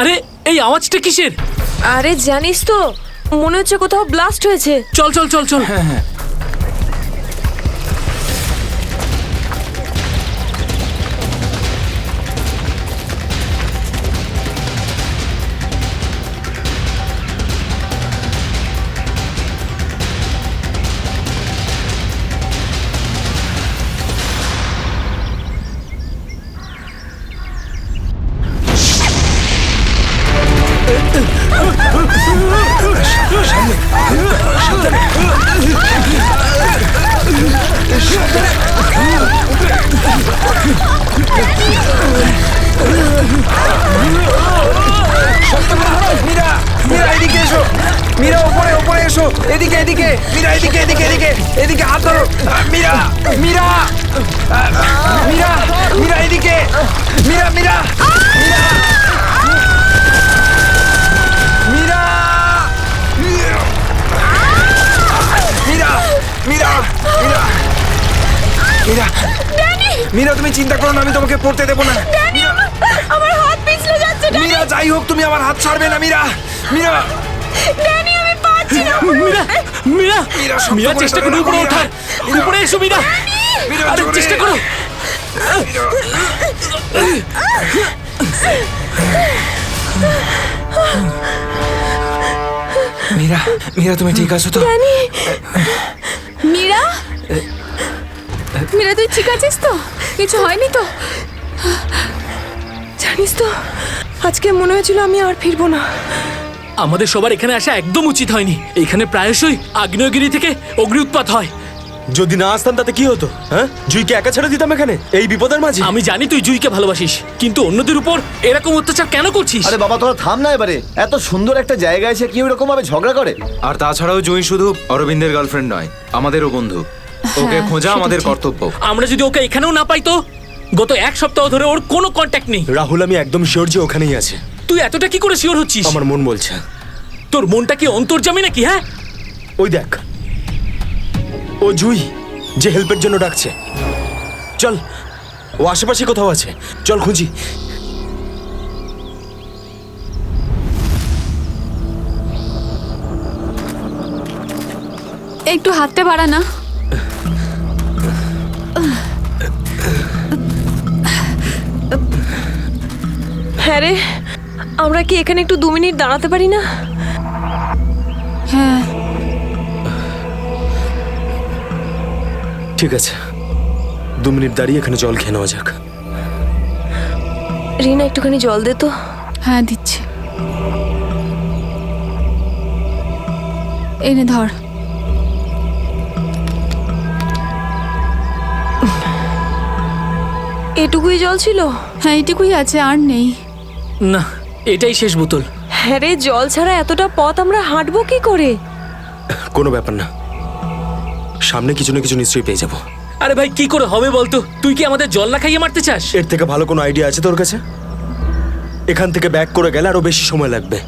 আরে এই আওয়াজটা কিসের? আরে জানিস তো, মনে হচ্ছে কোথাও ব্লাস্ট হয়েছে। চল চল চল চল। হ্যাঁ হ্যাঁ মীরা, মীরা এদিকে এসো। মীরা ওপরে ওপরে এসো। এদিকে এদিকে মীরা, এদিকে এদিকে এদিকে এদিকে হাত ধরো। মীরা, মীরা, মীরা, মীরা এদিকে। মীরা, মীরা, মীরা, মীরা, মীরা, মীরা, মীরা, মীরা, মীরা তুমি চিন্তা করো না, আমি তোমাকে পড়তে দেবো না। আমার হাত পিছলে যাচ্ছে। মীরা যাই হোক তুমি আমার হাত ছাড়বে না। মীরা, মীরা, ড্যানি আমি পাচ্ছি না। মীরা মীরা মীরা, শক্ত মীরা করে চেষ্টা ধরে করো রাখো, উপরে মীরা। ওঠার। উপরে এসো মীরা। মীরা, আরে জোরে। চেষ্টা করো। মীরা, মীরা তুমি ঠিক আছো তো? মীরা, মীরা তুই ঠিক আছিস তো? কিছু হয়নি তো? জানিস তো, আজকে মনে হয়েছিল আমি আর ফিরবো না। আমাদের সবার এখানে আসা একদম উচিত হয়নি। এখানে প্রায়শই আগ্নেয়গিরি থেকে অগ্নি উৎপাত হয়। যদি না আসতাম তাতে কি হতো? হ্যাঁ, জুইকে একা ছেড়ে দিতাম এখানে এই বিপদের মাঝে? আমি জানি তুই জুইকে ভালোবাসিস, কিন্তু অন্যদের উপর এরকম অত্যাচার কেন করছিস? আরে বাবা তোরা থাম না এবারে। এত সুন্দর একটা জায়গায় এসে কেউ এরকম ভাবে ঝগড়া করে? আর তাছাড়াও জুঁই শুধু অরবিন্দের গার্লফ্রেন্ড নয়, আমাদেরও বন্ধু। ওকে খোঁজা আমাদের কর্তব্য। আমরা যদি ওকে এখানেও না পাই তো? গত এক সপ্তাহ ধরে ওর কোনো কন্ট্যাক্ট নেই। রাহুল, আমি একদম শিওর যে ওখানেই আছে। তুই এতটা কি করে শিওর হচ্ছিস? আমার মন বলছে। তোর মনটা কি অন্তর্যামী নাকি? হ্যাঁ, ওই দেখ, ও জুই যে হেল্পের জন্য ডাকছে। চল, ও আশেপাশে কোথাও আছে, চল খুঁজি। একটু হাতটা বাড়া না। হ্যাঁ রে, আমরা কি এখানে একটু 2 মিনিট দাঁড়াতে পারি না? হ্যাঁ, ঠিক আছে, 2 মিনিট দাঁড়িয়ে এখানে জল খেয়ে নেওয়া যাক। রিনা একটুখানি জল দে তো। হ্যাঁ দিচ্ছি। এনে ধর। এটুকুই জল ছিল? হ্যাঁ এইটুকুই আছে, আর নেই। না এটাই শেষ বোতল। হ্যাঁ রে, জল ছাড়া এতটা পথ আমরা হাঁটবো কি করে? কোনো ব্যাপার না, সামনে কিছু না কিছু নিশ্চয়ই পেয়ে যাবো। আরে ভাই কি করে হবে বলতো? তুই কি আমাদের জল না খাইয়ে মারতে চাস? এর থেকে ভালো কোনো আইডিয়া আছে তোর কাছে? এখান থেকে ব্যাক করে গেলে আরো বেশি সময় লাগবে।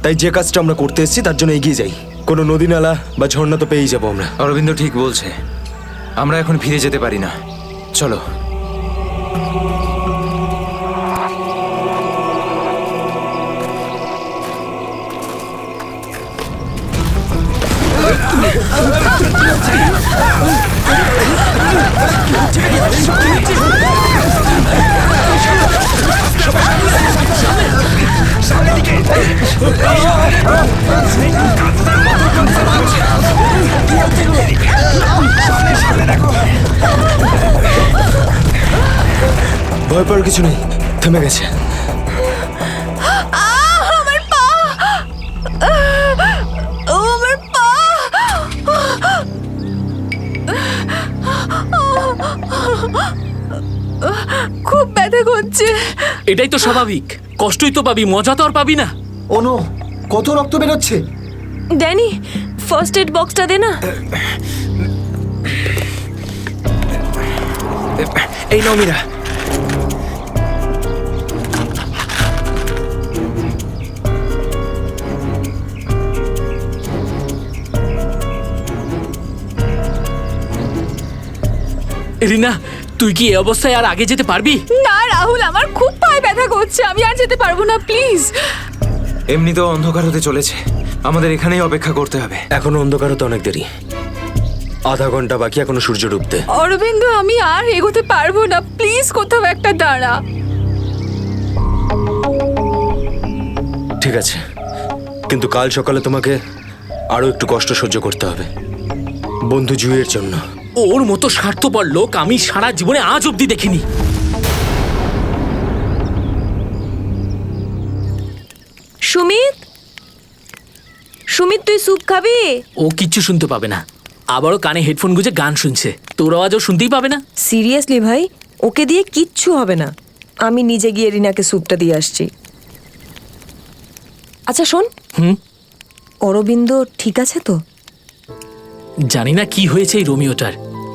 তাই যে কাজটা আমরা করতে এসেছি তার জন্য এগিয়ে যাই। কোনো নদী নালা বা ঝর্ণা তো পেয়েই যাবো আমরা। অরবিন্দ ঠিক বলছে, আমরা এখন ফিরে যেতে পারি না। চলো। ভয় পাওয়ার কিছু নেই, থেমে গেছে। আমার পা, আমার পা। খুব ব্যথা করছে। এটাই তো স্বাভাবিক, কষ্টই তো পাবি, মজা তো আর পাবি না। ও নো, কত রক্ত বেরোচ্ছে। ড্যানি, ফার্স্ট এড বক্সটা দে না। এই নাও মীরা। রিনা, তুই কি এই অবস্থায় আর আগে যেতে পারবি? না রাহুল, আমার খুব পায়ে ব্যথা ব্যথা করছে, আমি আর যেতে পারবো না, প্লিজ। এমনিতেও অন্ধকার হতে চলেছে, আমাদের এখানেই অপেক্ষা করতে হবে। এখনো অন্ধকার হতে অনেক দেরি, আধা ঘন্টা বাকি এখনো সূর্য ডুবতে। অরবিন্দ, আমি আর এগোতে পারবো না, প্লিজ কোথাও একটা দাঁড়া। ঠিক আছে, কিন্তু কাল সকালে তোমাকে আরো একটু কষ্ট সহ্য করতে হবে বন্ধু জুইয়ের জন্য। ওর মতো স্বার্থপর লোক আমি সারা জীবনে আজ অব্দি দেখিনি। সুমিত, সুমিত তুই স্যুপ খাবি? ও কিচ্ছু শুনতে পাবে না, আবারও কানে হেডফোন গুঁজে গান শুনছে, তোর আওয়াজও শুনতেই পাবে না। সিরিয়াসলি ভাই, ওকে দিয়ে কিচ্ছু হবে না। আমি নিজে গিয়ে রিনাকে স্যুপটা দিয়ে আসছি। আচ্ছা শোন, অরবিন্দ ঠিক আছে তো? জানি না কি হয়েছে এই রোমিওটার,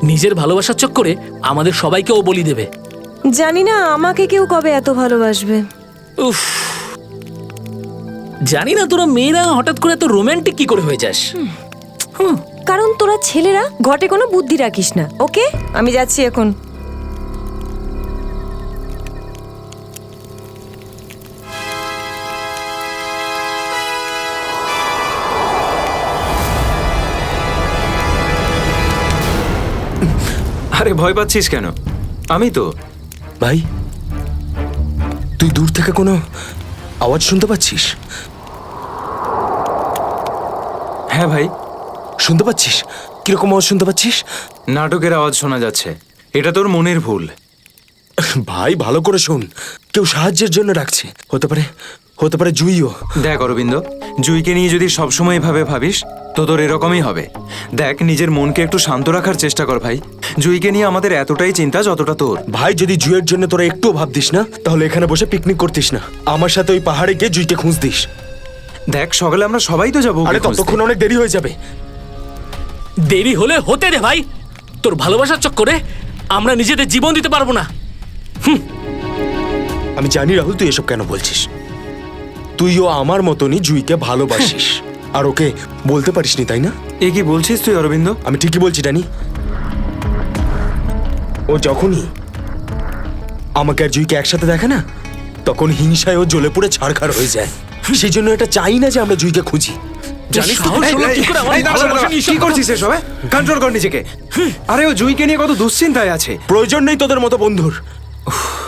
নিজের ভালোবাসার চক্করে আমাদের সবাইকে ও বলি দেবে। জানি না আমাকে কেউ কবে এত ভালোবাসবে। উফ, জানি না তোরা মেয়েরা হঠাৎ করে এত রোমান্টিক কি করে হয়ে যাস। কারণ তোরা ছেলেরা ঘটে কোনো বুদ্ধি রাখিস না। ওকে, আমি যাচ্ছি এখন। আরে ভয় পাচ্ছিস কেন? আমি তো। ভাই, তুই দূর থেকে কোনো আওয়াজ শুনতে পাচ্ছিস? হ্যাঁ ভাই, শুনতে পাচ্ছিস? কিরকম আওয়াজ শুনতে পাচ্ছিস? নাটকের আওয়াজ শোনা যাচ্ছে। এটা তোর মনের ভুল। ভাই ভালো করে শোন, কেউ সাহায্যের জন্য ডাকছে। হতে পারে জুইও। দেখ অরবিন্দ, জুইকে নিয়ে যদি সবসময় এভাবে ভাবিস তো তোর এরকমই হবে। দেখ, নিজের মনকে একটু শান্ত রাখার চেষ্টা কর ভাই। জুইকে নিয়ে আমাদের এতটাই চিন্তা যতটা তোর। ভাই, যদি জুইয়ের জন্য তোরা একটুও ভাবতিস না, তাহলে এখানে বসে পিকনিক করতিস না। আমার সাথে ওই পাহাড়ে গিয়ে জুইকে খুঁজতিস। দেখ, সকালে আমরা সবাই তো যাবো। আরে ততক্ষণ অনেক দেরি হয়ে যাবে। দেরি হলে হতে দে ভাই, তোর ভালোবাসার চক্করে আমরা নিজেদের জীবন দিতে পারবো না। আমি জানি রাহুল, তুই এসব কেন বলছিস। তুইও আমার মতনই জুইকে ভালোবাসিস, আর ওকে বলতে পারিসনি, তাই না? এ কি বলছিস তুই অরবিন্দ? আমি ঠিকই বলছি ডানি। ও যখনই আমাকে আর জুইকে একসাথে দেখে না, তখন হিংসায় ও জ্বলে পুড়ে ছারখার হয়ে যায়। সেই জন্য এটা চাই না যে আমরা জুইকে খুঁজি। জানিস তো এই, হলো এই, কি করে আমার এই, দাঁড়া, দাঁড়া, ভালোবাসা নিয়ে কি এসব করছিস এসব? কন্ট্রোল কর নিজেকে। আরে ও জুইকে নিয়ে কত দুশ্চিন্তায় আছে। প্রয়োজন নেই তোদের মতো বন্ধুর।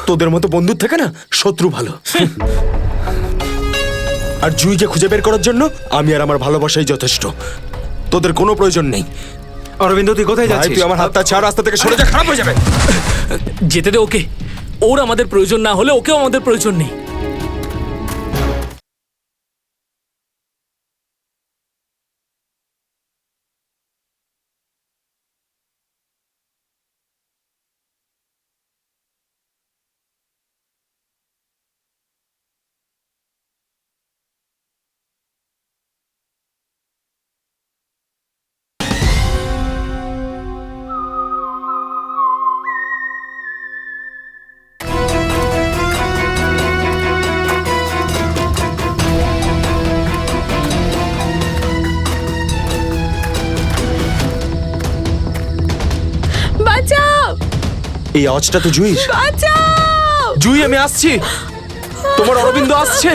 তোদের মতো বন্ধুর থেকে না শত্রু ভালো। আর জুইকে খুঁজে বের করার জন্য আমি আর আমার ভালোবাসাই যথেষ্ট। তোদের কোনো প্রয়োজন নেই। অরবিন্দ, তুই কোথায় ভাই, যাচ্ছিস? তুই আমার হাতটা ছাড়, রাস্তা থেকে সরে যা, খারাপ হয়ে যাবে। যেতে দে ওকে। ওর আমাদের প্রয়োজন না হলে ওকেও আমাদের প্রয়োজন নেই। বাঁচাও, এই আওয়াজটা তো জুইর। বাঁচাও। জুই, আমি আসছি। তোমার অরবিন্দ আসছে।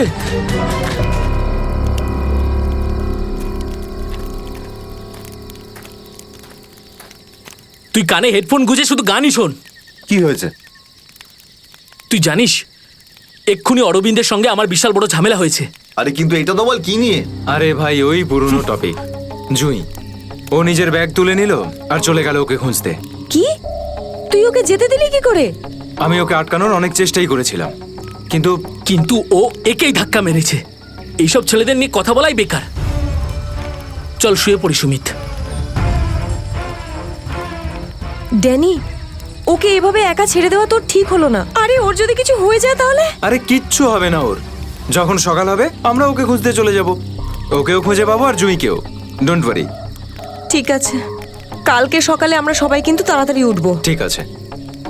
তুই কানে হেডফোন গুঁজে শুধু গানই শোন। কি হয়েছে? তুই জানিস এক্ষুনি অরবিন্দের সঙ্গে আমার বিশাল বড় ঝামেলা হয়েছে। আরে কিন্তু এটা তো বল, কি নিয়ে? আরে ভাই, ওই পুরনো টপিক। জুই, ও নিজের ব্যাগ তুলে নিল আর চলে গেল ওকে খুঁজতে। কি? তুই ওকে যেতে দিলি কি করে? আমি ওকে আটকানোর অনেক চেষ্টাই করেছিলাম, কিন্তু ও একেই ধাক্কা মেরেছে। এইসব ছেলেদের নিয়ে কথা বলাই বেকার। চল শুয়ে পড়ি সুমিত। ড্যানি, ওকে এভাবে একা ছেড়ে দেওয়া তোর ঠিক হলো না। আরে ওর যদি কিছু হয়ে যায় তাহলে? আরে কিচ্ছু হবে না ওর। যখন সকাল হবে আমরা ওকে খুঁজতে চলে যাব। ওকেও খুঁজে পাবো আর জুইকেও। Don't worry. ঠিক আছে, কালকে সকালে আমরা সবাই কিন্তু তাড়াতাড়ি উঠবো। ঠিক আছে,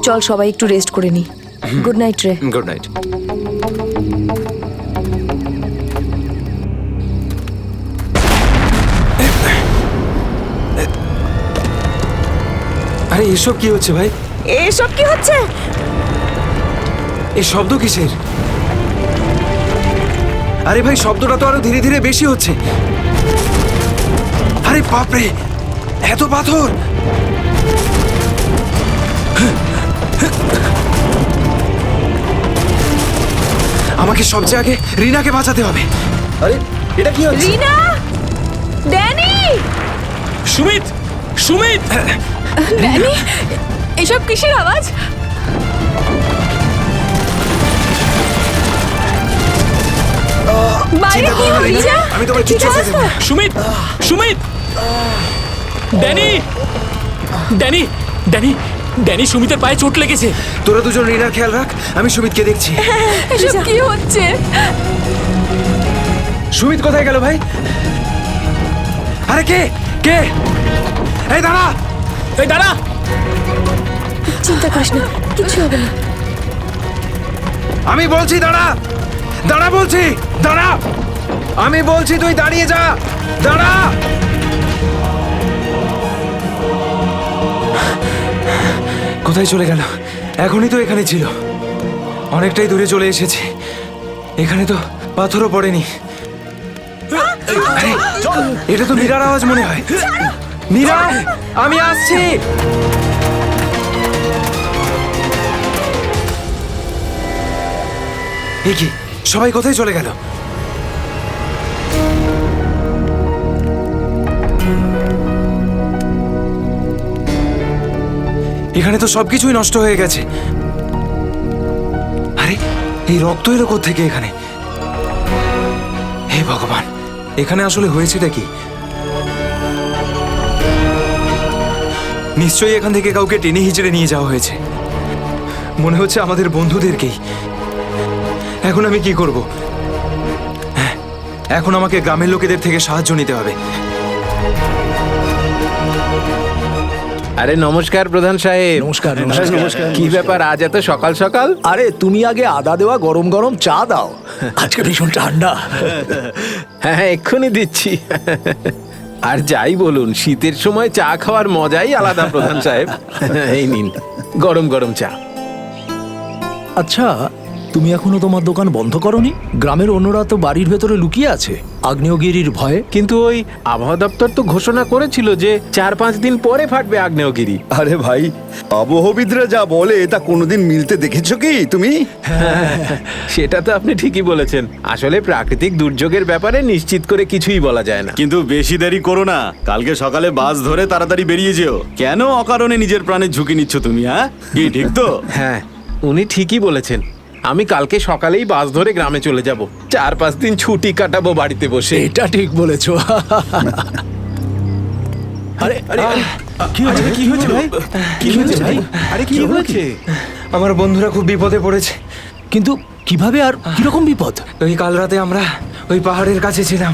চল সবাই একটু রেস্ট করে নি। গুড নাইট রে। Good night. আরে এসব কি হচ্ছে ভাই? এসব কি হচ্ছে? এই শব্দ কিসের? আরে ভাই শব্দটা তো আরো ধীরে ধীরে বেশি হচ্ছে। আরে বাপরে, এত পাথর! আমাকে সবচেয়ে আগে রিনাকে বাঁচাতে হবে। আরে এটা কি হচ্ছে? রিনা, ড্যানি, সুমিত, সুমিত! ড্যানি, এসব কিসের আওয়াজ? বাইরে চিন্তা কি করো না, রিনা। হচ্ছে? আমি তোমার ঠিক কিচ্ছু হতে আছে দেবো তো? না। Sumit, Sumit! Danny, Danny, Danny, Danny, সুমিতের পায়ে চোট লেগেছে। তোরা দুজন রিনার খেয়াল রাখ, আমি সুমিতকে দেখছি। এসব কি হচ্ছে? সুমিত কোথায় গেল ভাই? আরে কে কে? এই দাঁড়া! এই দাঁড়া! চিন্তা করিস না, কিছু হবে না। আমি বলছি দাঁড়া! দাঁড়া বলছি! দাঁড়া! আমি বলছি তুই দাঁড়িয়ে যা! দাঁড়া! কোথায় চলে গেল? এখনই তো এখানে ছিল। অনেকটাই দূরে চলে এসেছি। এখানে তো পাথরও পড়েনি। আরে, এটা তো মীরার আওয়াজ মনে হয়। মীরা, আমি আসছি। এ কি, সবাই কোথায় চলে গেল? এখানে তো সবকিছুই নষ্ট হয়ে গেছে। আরে, এই রক্ত এলো কোত্থেকে এখানে? হে ভগবান, এখানে আসলে হয়েছেটা কি? নিশ্চয়ই এখান থেকে কাউকে টেনে হিচড়ে নিয়ে যাওয়া হয়েছে। মনে হচ্ছে আমাদের বন্ধুদেরকেই। এখন আমি কি করব? হ্যাঁ, এখন আমাকে গ্রামের লোকেদের থেকে সাহায্য নিতে হবে। আরে নমস্কার প্রধান সাহেব। নমস্কার, নমস্কার। কি ব্যাপার আজ এত সকাল সকাল? আরে তুমি আগে আদা দেওয়া গরম গরম চা দাও, আজকে ভীষণ ঠান্ডা। হ্যাঁ হ্যাঁ, এক্ষুনি দিচ্ছি। আর যাই বলুন, শীতের সময় চা খাওয়ার মজাই আলাদা প্রধান সাহেব। এই নিন গরম গরম চা। আচ্ছা, তুমি এখনো তোমার দোকান বন্ধ করনি? গ্রামের অন্যরা তো বাড়ির ভেতরে লুকিয়ে আছে আগ্নেয়গিরির ভয়ে। কিন্তু ওই আবহাওয়া দপ্তর তো ঘোষণা করেছিল যে 4-5 দিন পরে ফাটবে আগ্নেয়গিরি। আরে ভাই, আবহবিদরা যা বলে তা কোনোদিন মিলতে দেখেছো কি তুমি? সেটা তো আপনি ঠিকই বলেছেন। আসলে প্রাকৃতিক দুর্যোগের ব্যাপারে নিশ্চিত করে কিছুই বলা যায় না। কিন্তু বেশি দেরি করো না, কালকে সকালে বাস ধরে তাড়াতাড়ি বেরিয়ে যেও। কেন অকারণে নিজের প্রাণের ঝুঁকি নিচ্ছ তুমি? হ্যাঁ, কি ঠিক তো? হ্যাঁ, উনি ঠিকই বলেছেন। আমি কালকে সকালেই বাস ধরে গ্রামে চলে যাব। 4-5 দিন ছুটি কাটাবো বাড়িতে বসে। এটা ঠিক বলেছো। আরে আরে কি হয়েছে? কি হয়েছে ভাই? কি হয়েছে ভাই? আরে কি হয়েছে? আমার বন্ধুরা খুব বিপদে পড়েছে। কিন্তু কিভাবে আর কিরকম বিপদ? ওই কাল রাতে আমরা ওই পাহাড়ের কাছে ছিলাম,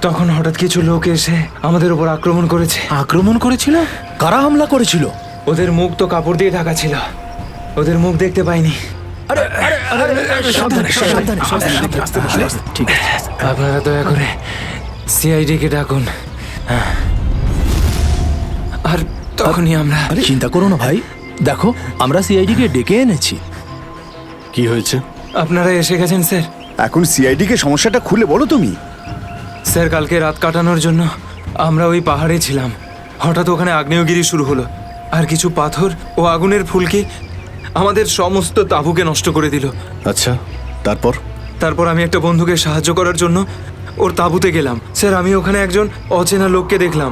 তখন হঠাৎ কিছু লোক এসে আমাদের উপর আক্রমণ করেছে। আক্রমণ করেছিল? কারা হামলা করেছিল? ওদের মুখ তো কাপড় দিয়ে ঢাকা ছিল, ওদের মুখ দেখতে পাইনি। সাবধানে, সাবধানে, সাবধানে। ঠিক আছে। আপনারা দয়া করে সিআইডিকে ডাকুন। আর তখনই আমরা আরে চিন্তা করো না ভাই, দেখো আমরা সিআইডি কে ডেকে এনেছি। কি হয়েছে? আপনারা এসে গেছেন স্যার। এখন সিআইডি কে সমস্যাটা খুলে বলো তুমি। স্যার, কালকে রাত কাটানোর জন্য আমরা ওই পাহাড়ে ছিলাম। হঠাৎ ওখানে আগ্নেয়গিরি শুরু হলো, আর কিছু পাথর ও আগুনের ফুলকি আমাদের সমস্ত তাঁবুকে নষ্ট করে দিল। আচ্ছা, তারপর? তারপর আমি একটা বন্ধুকে সাহায্য করার জন্য ওর তাঁবুতে গেলাম। স্যার, আমি ওখানে একজন অচেনা লোককে দেখলাম।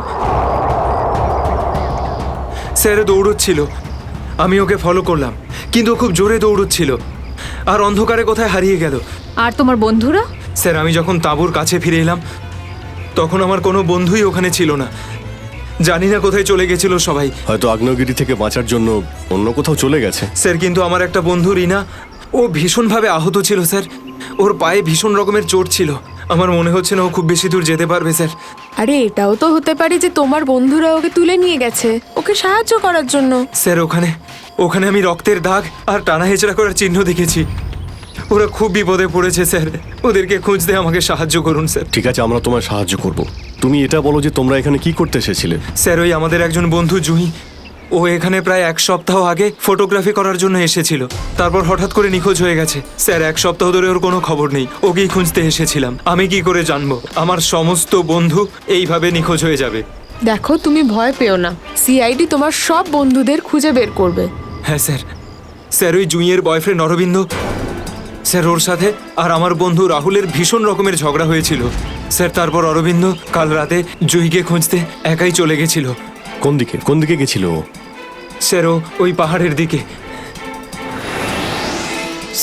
স্যার দৌড়চ্ছিল, আমি ওকে ফলো করলাম, কিন্তু ও খুব জোরে দৌড়চ্ছিল আর অন্ধকারে কোথায় হারিয়ে গেল। আর তোমার বন্ধুরা? স্যার, আমি যখন তাঁবুর কাছে ফিরে এলাম তখন আমার কোনো বন্ধুই ওখানে ছিল না। জানি না কোথায় চলে গেছিল সবাই। হয়তো আগ্নেয়গিরি থেকে বাঁচার জন্য অন্য কোথাও চলে গেছে। স্যার, কিন্তু আমার একটা বন্ধু রিনা, ও ভীষণভাবে আহত ছিল স্যার। ওর পায়ে ভীষণ রকমের চোট ছিল। আমার মনে হচ্ছে না ও খুব বেশি দূর যেতে পারবে স্যার। আরে এটাও তো হতে পারে যে তোমার বন্ধুরা ওকে তুলে নিয়ে গেছে ওকে সাহায্য করার জন্য। স্যার, ওখানে আমি রক্তের দাগ আর টানা হেঁচড়া করার চিহ্ন দেখেছি। ওরা খুব বিপদে পড়েছে স্যার, ওদেরকে খুঁজতে আমাকে সাহায্য করুন স্যার। ঠিক আছে, আমরা তোমায় সাহায্য করব। তুমি এটা বলো যে তোমরা এখানে কি করতে এসেছিলে? স্যার, ওই আমাদের একজন বন্ধু জুহি, ও এখানে প্রায় 1 সপ্তাহ আগে ফটোগ্রাফি করার জন্য এসেছিল, তারপর হঠাৎ করে নিখোঁজ হয়ে গেছে। স্যার 1 সপ্তাহ ধরে ওর কোনো খবর নেই। ওকেই খুঁজতে এসেছিলাম। আমি কি করে জানবো আমার সমস্ত বন্ধু এইভাবে নিখোঁজ হয়ে যাবে? দেখো, তুমি ভয় পেও না, সিআইডি তোমার সব বন্ধুদের খুঁজে বের করবে। হ্যাঁ স্যার। স্যার ওই জুঁইয়ের বয়ফ্রেন্ড অরবিন্দ, স্যার ওর সাথে আর আমার বন্ধু রাহুলের ভীষণ রকমের ঝগড়া হয়েছিল স্যার। তারপর অরবিন্দ কাল রাতে জুঁইকে খুঁজতে একাই চলে গেছিল। কোন দিকে গেছিল ও? স্যার ও ওই পাহাড়ের দিকে।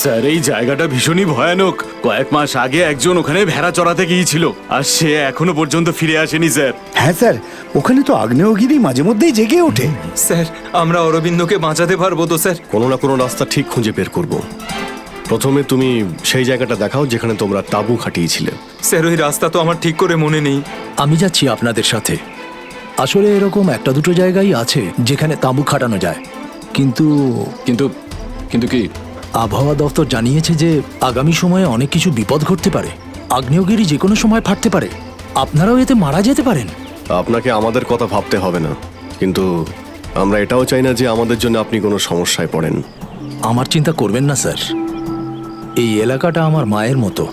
স্যার এই জায়গাটা ভীষণই ভয়ানক। কয়েক মাস আগে একজন ওখানে ভেড়া চড়াতে গিয়েছিল, আর সে এখনো পর্যন্ত ফিরে আসেনি স্যার। হ্যাঁ স্যার, ওখানে তো আগ্নেয়গিরি মাঝে মধ্যেই জেগে ওঠে। স্যার আমরা অরবিন্দকে বাঁচাতে পারবো তো স্যার? কোনো না কোনো রাস্তা ঠিক খুঁজে বের করব। প্রথমে তুমি সেই জায়গাটা দেখাও যেখানে তোমরা তাঁবু খাটিয়েছিলে। স্যার ওই রাস্তা তো আমার ঠিক করে মনে নেই। আমি যাচ্ছি আপনাদের সাথে। আসলে এরকম একটা দুটো জায়গায় আছে যেখানে তাঁবু খাটানো যায়, কিন্তু কিন্তু কি? আবহাওয়া দপ্তর জানিয়েছে যে আগামী সময়ে অনেক কিছু বিপদ ঘটতে পারে। আগ্নেয়গিরি যে কোনো সময় ফাটতে পারে, আপনারাও এতে মারা যেতে পারেন। আপনাকে আমাদের কথা ভাবতে হবে না, কিন্তু আমরা এটাও চাই না যে আমাদের জন্য আপনি কোনো সমস্যায় পড়েন। আমার চিন্তা করবেন না স্যার, এই এলাকাটা আমার মায়ের মতো,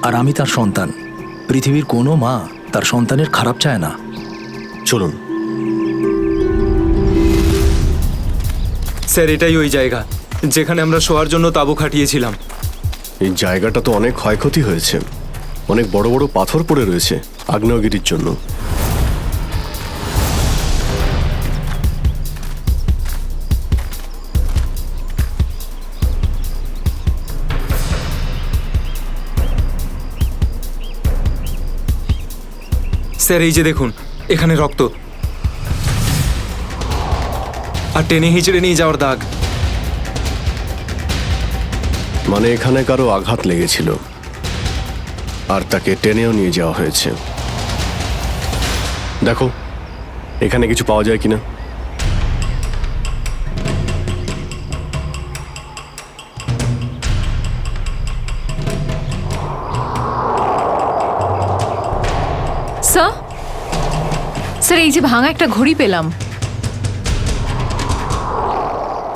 আর আমি তার সন্তান। পৃথিবীর কোনো মা তার সন্তানের খারাপ চায় না। চলুন। স্যার এটাই ওই জায়গা যেখানে আমরা শোয়ার জন্য তাঁবু খাটিয়েছিলাম। এই জায়গাটা তো অনেক ক্ষয়ক্ষতি হয়েছে, অনেক বড় বড় পাথর পড়ে রয়েছে আগ্নেয়গিরির জন্য। স্যার এই যে দেখুন, এখানে রক্ত আর টেনে হিঁচড়ে নিয়ে যাওয়ার দাগ। মানে এখানে কারো আঘাত লেগেছিল আর তাকে টেনেও নিয়ে যাওয়া হয়েছে। দেখো এখানে কিছু পাওয়া যায় কিনা। স্যার এই যে ভাঙা একটা ঘড়ি পেলাম।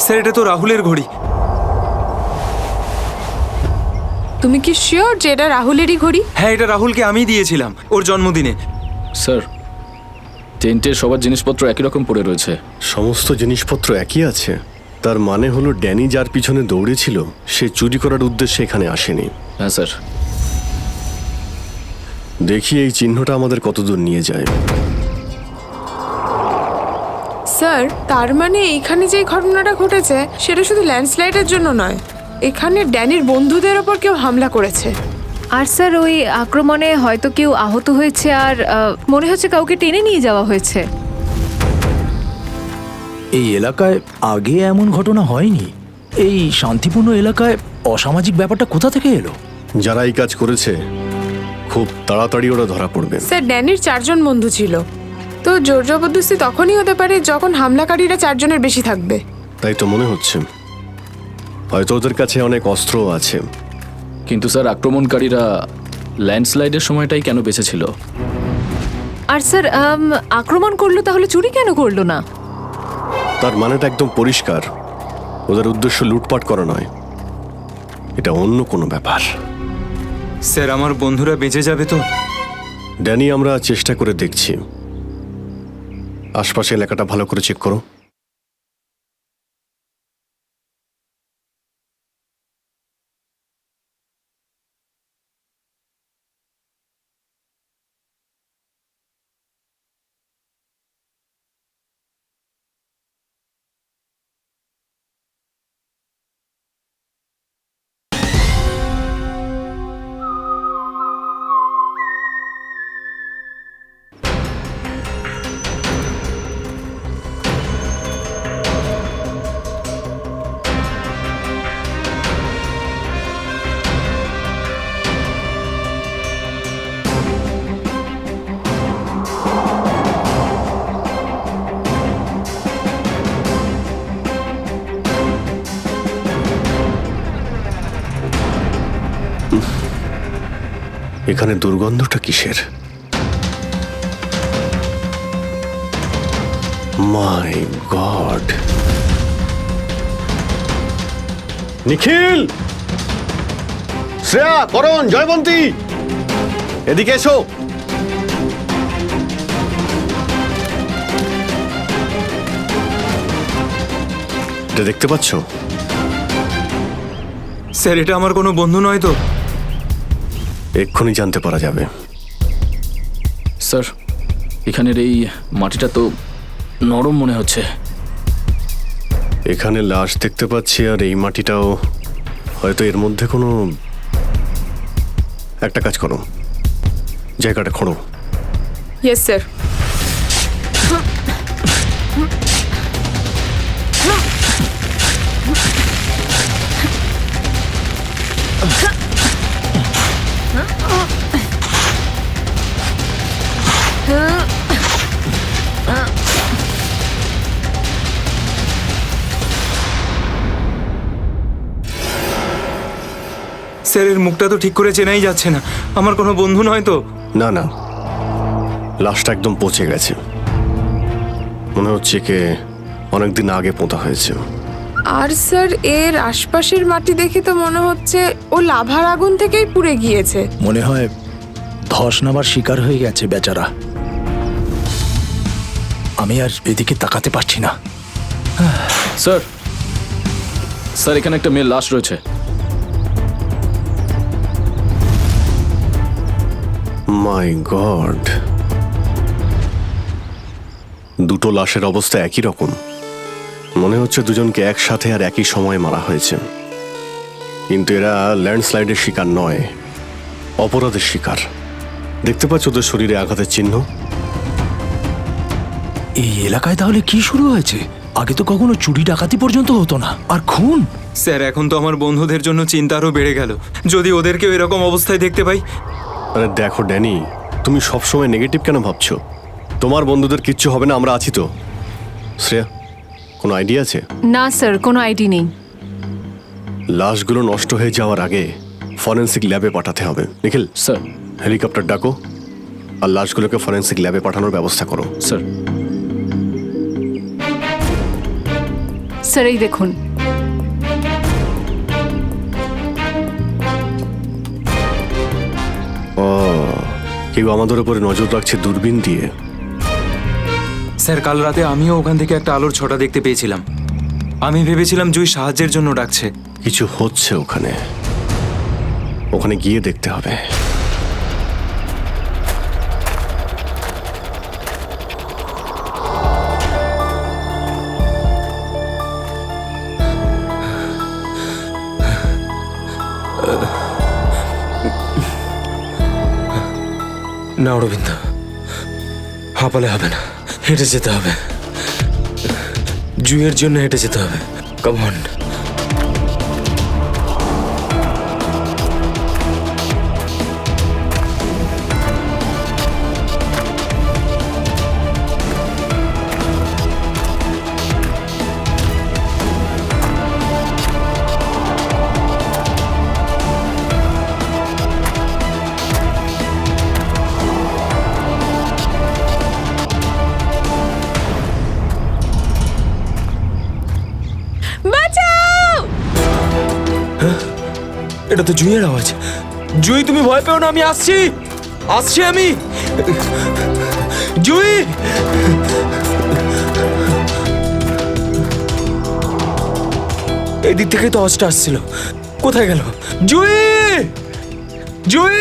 স্যার এটা তো রাহুলের ঘড়ি। তুমি কি শিওর যে এটা রাহুলেরই ঘড়ি? হ্যাঁ এটা রাহুলকে আমি দিয়েছিলাম ওর জন্মদিনে। স্যার টেন্টের সবার জিনিসপত্র একই রকম পড়ে রয়েছে। সমস্ত জিনিসপত্র একই আছে? তার মানে হলো ড্যানি যার পিছনে দৌড়েছিল সে চুরি করার উদ্দেশ্যে এখানে আসেনি। হ্যাঁ স্যার। দেখি এই চিহ্নটা আমাদের কতদূর নিয়ে যায়। স্যার তার মানে এখানে যে ঘটনাটা ঘটেছে সেটা শুধু ল্যান্ডস্লাইডের জন্য নয়, এখানে ড্যানির বন্ধুদের ওপর কেউ হামলা করেছে। আর স্যার ওই আক্রমণে হয়তো কেউ আহত হয়েছে, আর মনে হচ্ছে কাউকে টেনে নিয়ে যাওয়া হয়েছে। এই এলাকায় আগে এমন ঘটনা হয়নি। এই শান্তিপূর্ণ এলাকায় অসামাজিক ব্যাপারটা কোথা থেকে এলো? যারা এই কাজ করেছে খুব তাড়াতাড়ি ওরা ধরা পড়বে। স্যার ড্যানির 4 জন বন্ধু ছিল, তো জোর জবরদস্তি তখনই হতে পারে যখন হামলাকারীরা 4 জনের বেশি থাকবে। তাই তো মনে হচ্ছে, হয়তো ওদের কাছে অনেক অস্ত্রও আছে। কিন্তু স্যার আক্রমণকারীরা ল্যান্ডস্লাইডের সময়টাই কেন বেঁচেছিল? আর স্যার আক্রমণ করলো তাহলে চুরি কেন করলো না? তার মানেটা একদম পরিষ্কার, ওদের উদ্দেশ্য লুটপাট করা নয়, এটা অন্য কোনো ব্যাপার। স্যার আমার বন্ধুরা বেঁচে যাবে তো? ড্যানি আমরা চেষ্টা করে দেখছি। আশপাশে এলাকাটা ভালো করে চেক করো। এখানে দুর্গন্ধটা কিসের? মাই গড, নিখিল, শ্রেয়া, করণ, জয়বন্তী, এদিকে এসো। এটা দেখতে পাচ্ছ? স্যার, এটা আমার কোনো বন্ধু নয় তো? এক্ষুনি জানতে পারা যাবে। স্যার, এখানের এই মাটিটা তো নরম মনে হচ্ছে। এখানে লাশ দেখতে পাচ্ছি, আর এই মাটিটাও হয়তো এর মধ্যে কোনো একটা কাজ করো, জায়গাটা খোঁড়ো। Yes sir. স্যার, এর মুখটা তো ঠিক করে চেনাই যাচ্ছে না। আমার কোনো বন্ধু নয় তো? না না, লাশটা একদম পচে গেছে, মনে হচ্ছে কে অনেকদিন আগে পোঁতা হয়েছে। আর স্যার, এর আশপাশের মাটি দেখে তো মনে হচ্ছে ও লাভার আগুন থেকেই পুড়ে গিয়েছে। মনে হয় ধস নামার শিকার হয়ে গেছে বেচারা। আমি আর এদিকে তাকাতে পারছি না। স্যার, স্যার, এখানে একটা মেয়ের লাশ রয়েছে। মাই গড, দুটো লাশের অবস্থা একই রকম। মনে হচ্ছে দুজনকে একসাথে আর একই সময়ে মারা হয়েছে। কিন্তু এরা ল্যান্ডস্লাইডের শিকার নয়, অপরাধের শিকার। দেখতে পাচ্ছ ওদের শরীরে আঘাতের চিহ্ন? এই এলাকায় তাহলে কি শুরু হয়েছে? আগে তো কখনো চুরি ডাকাতি পর্যন্ত হতো না, আর খুন! স্যার, এখন তো আমার বন্ধুদের জন্য চিন্তা আরও বেড়ে গেল। যদি ওদেরকেও এরকম অবস্থায় দেখতে পাই। আরে দেখো ড্যানি, তুমি সবসময় নেগেটিভ কেন ভাবছো? তোমার বন্ধুদের কিচ্ছু হবে না, আমরা আছি তো। শ্রেয়া, কোনো আইডিয়া আছে? না স্যার, কোনো আইডি নেই। লাশগুলো নষ্ট হয়ে যাওয়ার আগে ফরেন্সিক ল্যাবে পাঠাতে হবে। নিখিল স্যার, হেলিকপ্টার ডাকো আর লাশগুলোকে ফরেন্সিক ল্যাবে পাঠানোর ব্যবস্থা করো। স্যার। স্যার, এই দেখুন। ও, কেউ আমাদের উপরে নজর রাখছে দূরবীন দিয়ে। স্যার, কাল রাতে আমিও ওখান থেকে একটা আলোর ছটা দেখতে পেয়েছিলাম। আমি ভেবেছিলাম জুই সাহায্যের জন্য ডাকছে। কিছু হচ্ছে ওখানে, ওখানে গিয়ে দেখতে হবে। না অরবিন্দ, হাঁপালে হবে না, হেঁটে যেতে হবে। জুইয়ের জন্য হেঁটে যেতে হবে। Come on. এটা তো জুইয়ের আওয়াজ। জুই, তুমি ভয় পেও না, আমি আসছি, আসছি আমি। জুই, এই দিক থেকে তো আওয়াজটা আসছিল, কোথায় গেল? জুই, জুই!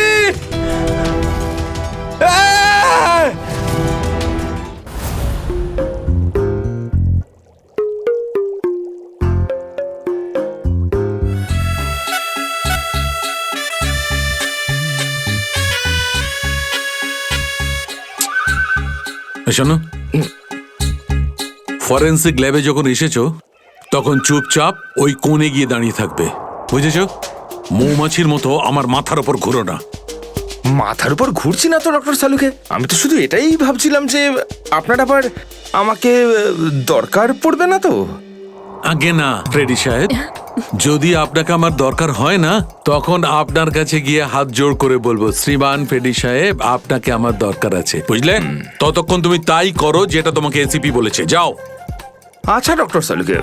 শোনো, ফরেন্সিক ল্যাবে যখন এসেছো তখন চুপচাপ ওই কোণে গিয়ে দাঁড়িয়ে থাকবে, বুঝেছো? মৌমাছির মতো আমার মাথার ওপর ঘুরো না। মাথার উপর ঘুরছি না তো ডক্টর সালুকে। আমি তো শুধু এটাই ভাবছিলাম যে আপনার আবার আমাকে দরকার পড়বে না তো। আগে না ফ্রেডি সাহেব, যদি আপনাকে আমার দরকার হয় না তখন আপনার কাছে গিয়ে হাত জোড় করে বলবো, শ্রীমান ফেডি সাহেব আপনাকে আমার দরকার আছে, বুঝলে? ততক্ষণ তুমি তাই করো যেটা তোমাকে এসিপি বলেছে, যাও। আচ্ছা ডক্টর সালুকে,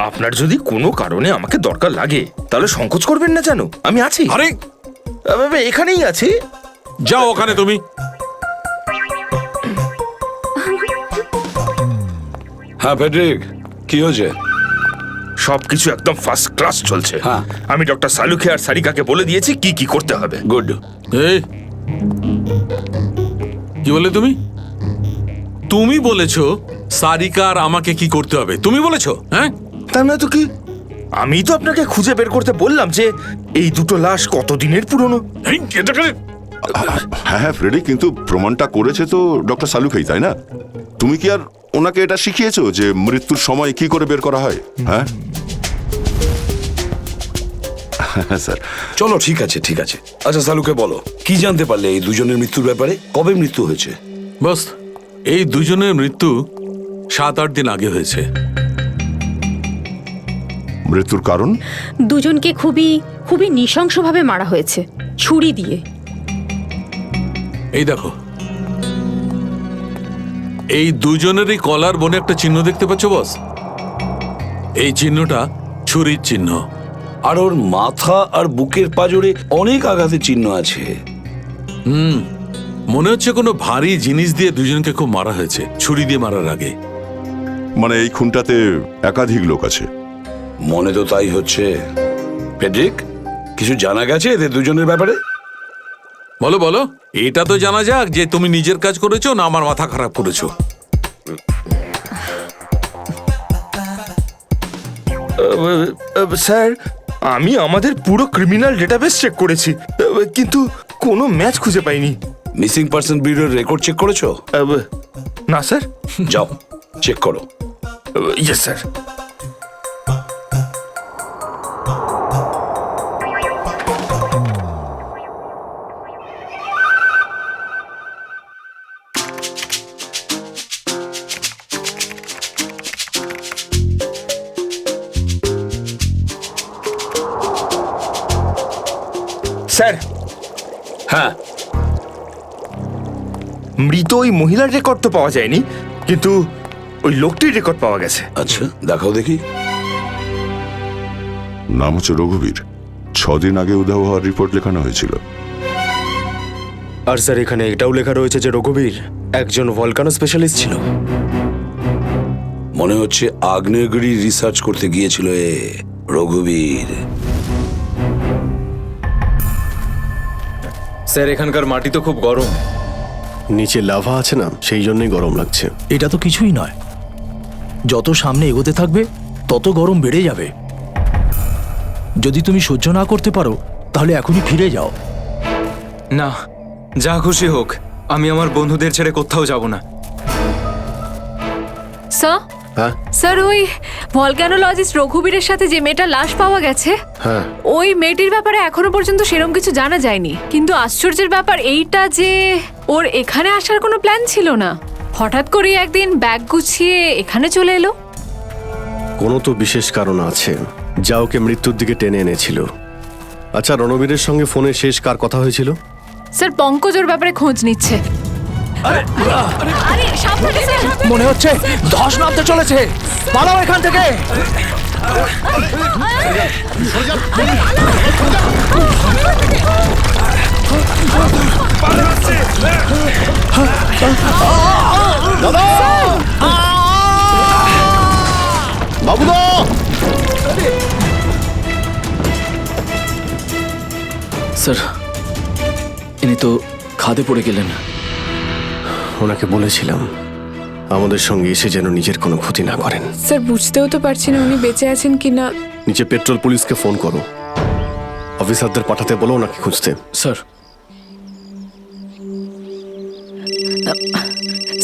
আপনার যদি কোনো কারণে আমাকে দরকার লাগে তাহলে সংকোচ করবেন না, জানো আমি আছি। আরে এখানেই আছি। যাও ওখানে তুমি। হ্যাঁ ফেডরিক, কি হয়েছে? সবকিছু একদম ফার্স্ট ক্লাস চলছে। হ্যাঁ। আমি ডক্টর সালুকে আর সারিকাকে বলে দিয়েছি কি কি করতে হবে। গুড। এই কি বলে তুমি? তুমি বলেছো সারিকা আর আমাকে কি করতে হবে? তুমি বলেছো? হ্যাঁ, তা না তো কি, আমি তো আপনাকে খুঁজে বের করতে বললাম যে এই দুটো লাশ কতদিনের পুরনো। হ্যাঁ হ্যাঁ ফ্রেডি, কিন্তু প্রমাণটা করেছে তো ডক্টর সালুকেই, তাই না? তুমি কি আর ওনাকে এটা শিখিয়েছো যে মৃত্যুর সময় কি করে বের করা হয়? হ্যাঁ স্যার। চলো ঠিক আছে ঠিক আছে। আচ্ছা সালুকে বলো, কি জানতে পারলে এই দুজনের মৃত্যুর ব্যাপারে? কবে মৃত্যু হয়েছে? বস, এই দুজনের মৃত্যু 7-8 দিন আগে হয়েছে। মৃত্যুর কারণ? দুজনকে খুবই খুবই নৃশংসভাবে মারা হয়েছে, ছুরি দিয়ে। এই দেখো, এই দুজনেরই কলার বনে একটা চিহ্ন দেখতে পাচ্ছ বস? এই চিহ্নটা ছুরির চিহ্ন। আর ওর মাথা আর বুকের পাঁজরে অনেক আঘাতের চিহ্ন আছে। মনে হচ্ছে কোনো ভারী জিনিস দিয়ে দুজনকে খুব মারা হয়েছে, ছুরি দিয়ে মারার আগে। মানে এই খুনটাতে একাধিক লোক আছে? মনে তো তাই হচ্ছে। ফেডরিক, কিছু জানা গেছে এদের দুজনের ব্যাপারে? বলো বলো, এটা তো জানা যাক যে তুমি নিজের কাজ করেছো না আমার মাথা খারাপ করেছো। স্যার, আমি আমাদের পুরো ক্রিমিনাল ডেটাবেস চেক করেছি, কিন্তু কোনো ম্যাচ খুঁজে পাইনি। মিসিং পার্সন ব্যুরোর রেকর্ড চেক করেছো? না স্যার। যাও চেক করো। Yes sir. স্যার। হ্যাঁ, মৃত ওই মহিলার রেকর্ড তো পাওয়া যায়নি, কিন্তু ওই লোকটির রেকর্ড পাওয়া গেছে। আচ্ছা দেখাও দেখি। নাম হচ্ছে রঘুবীর। 6 দিন আগে উধাও হওয়ার রিপোর্ট লেখানো হয়েছিল। আর স্যার এখানে এটাও লেখা রয়েছে যে রঘুবীর একজন ভলকানো স্পেশালিস্ট ছিল। মনে হচ্ছে আগ্নেয়গিরি রিসার্চ করতে গিয়েছিল এ রঘুবীর। স্যার এখানকার মাটি তো খুব গরম। নিচে লাভা আছে না, সেই জন্যই গরম লাগছে। এটা তো কিছুই নয়, যত সামনে এগোতে থাকবে তত গরম বেড়ে যাবে। যদি তুমি সহ্য না করতে পারো তাহলে এখনই ফিরে যাও। না, যা খুশি হোক, আমি আমার বন্ধুদের ছেড়ে কোথাও যাব না। স্যার, হ্যাঁ স্যার ওই ভলক্যানোলজিস্ট রঘুবীরের সাথে যে মেয়েটার লাশ পাওয়া গেছে, হ্যাঁ ওই মেয়েটির ব্যাপারে এখনো পর্যন্ত সেরকম কিছু জানা যায়নি। কিন্তু আশ্চর্যের ব্যাপার এইটা যে ওর এখানে আসার কোনো প্ল্যান ছিল না, হঠাৎ করে একদিন ব্যাগ গুছিয়ে এখানে চলে এলো। কোনো তো বিশেষ কারণ আছে যা ওকে মৃত্যুর দিকে টেনে এনেছিল। আচ্ছা, রণবীরের সঙ্গে ফোনে শেষ কার কথা হয়েছিল? স্যার পঙ্কজ ওর ব্যাপারে খোঁজ নিচ্ছে। আরে সাবধানে স্যার। মনে হচ্ছে ধস নামতে চলেছে, পালাও এখান থেকে। দাদা, বাবুদা, স্যার ইনি তো খাদে পড়ে গেলেন। ওনাকে বলেছিলাম আমাদের সঙ্গে এসে যেন নিজের কোনো ক্ষতি না করেন। স্যার বুঝতেও তো পারছি না উনি বেঁচে আছেন কিনা। নিচে পেট্রোল পুলিশকে ফোন করো, অফিসারদের পাঠাতে বলো ওনাকে খুঁজতে। স্যার।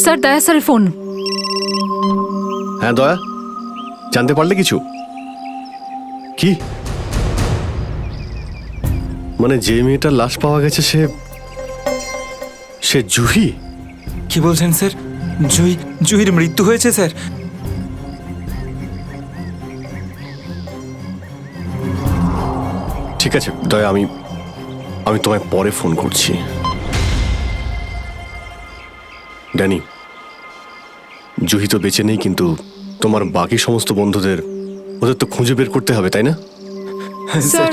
স্যার দয়া স্যারের ফোন। হ্যাঁ দয়া, জানতে পারলে কিছু? কি মানে যে মেয়েটার লাশ পাওয়া গেছে সে জুহি? কি বলছেন স্যার? জুহির মৃত্যু হয়েছে স্যার? ঠিক আছে দয়া, আমি তোমায় পরে ফোন করছি। ড্যানি, জুহি তো বেঁচে নেই, কিন্তু তোমার বাকি সমস্ত বন্ধুদের ওদের তো খুঁজে বের করতে হবে, তাই না? স্যার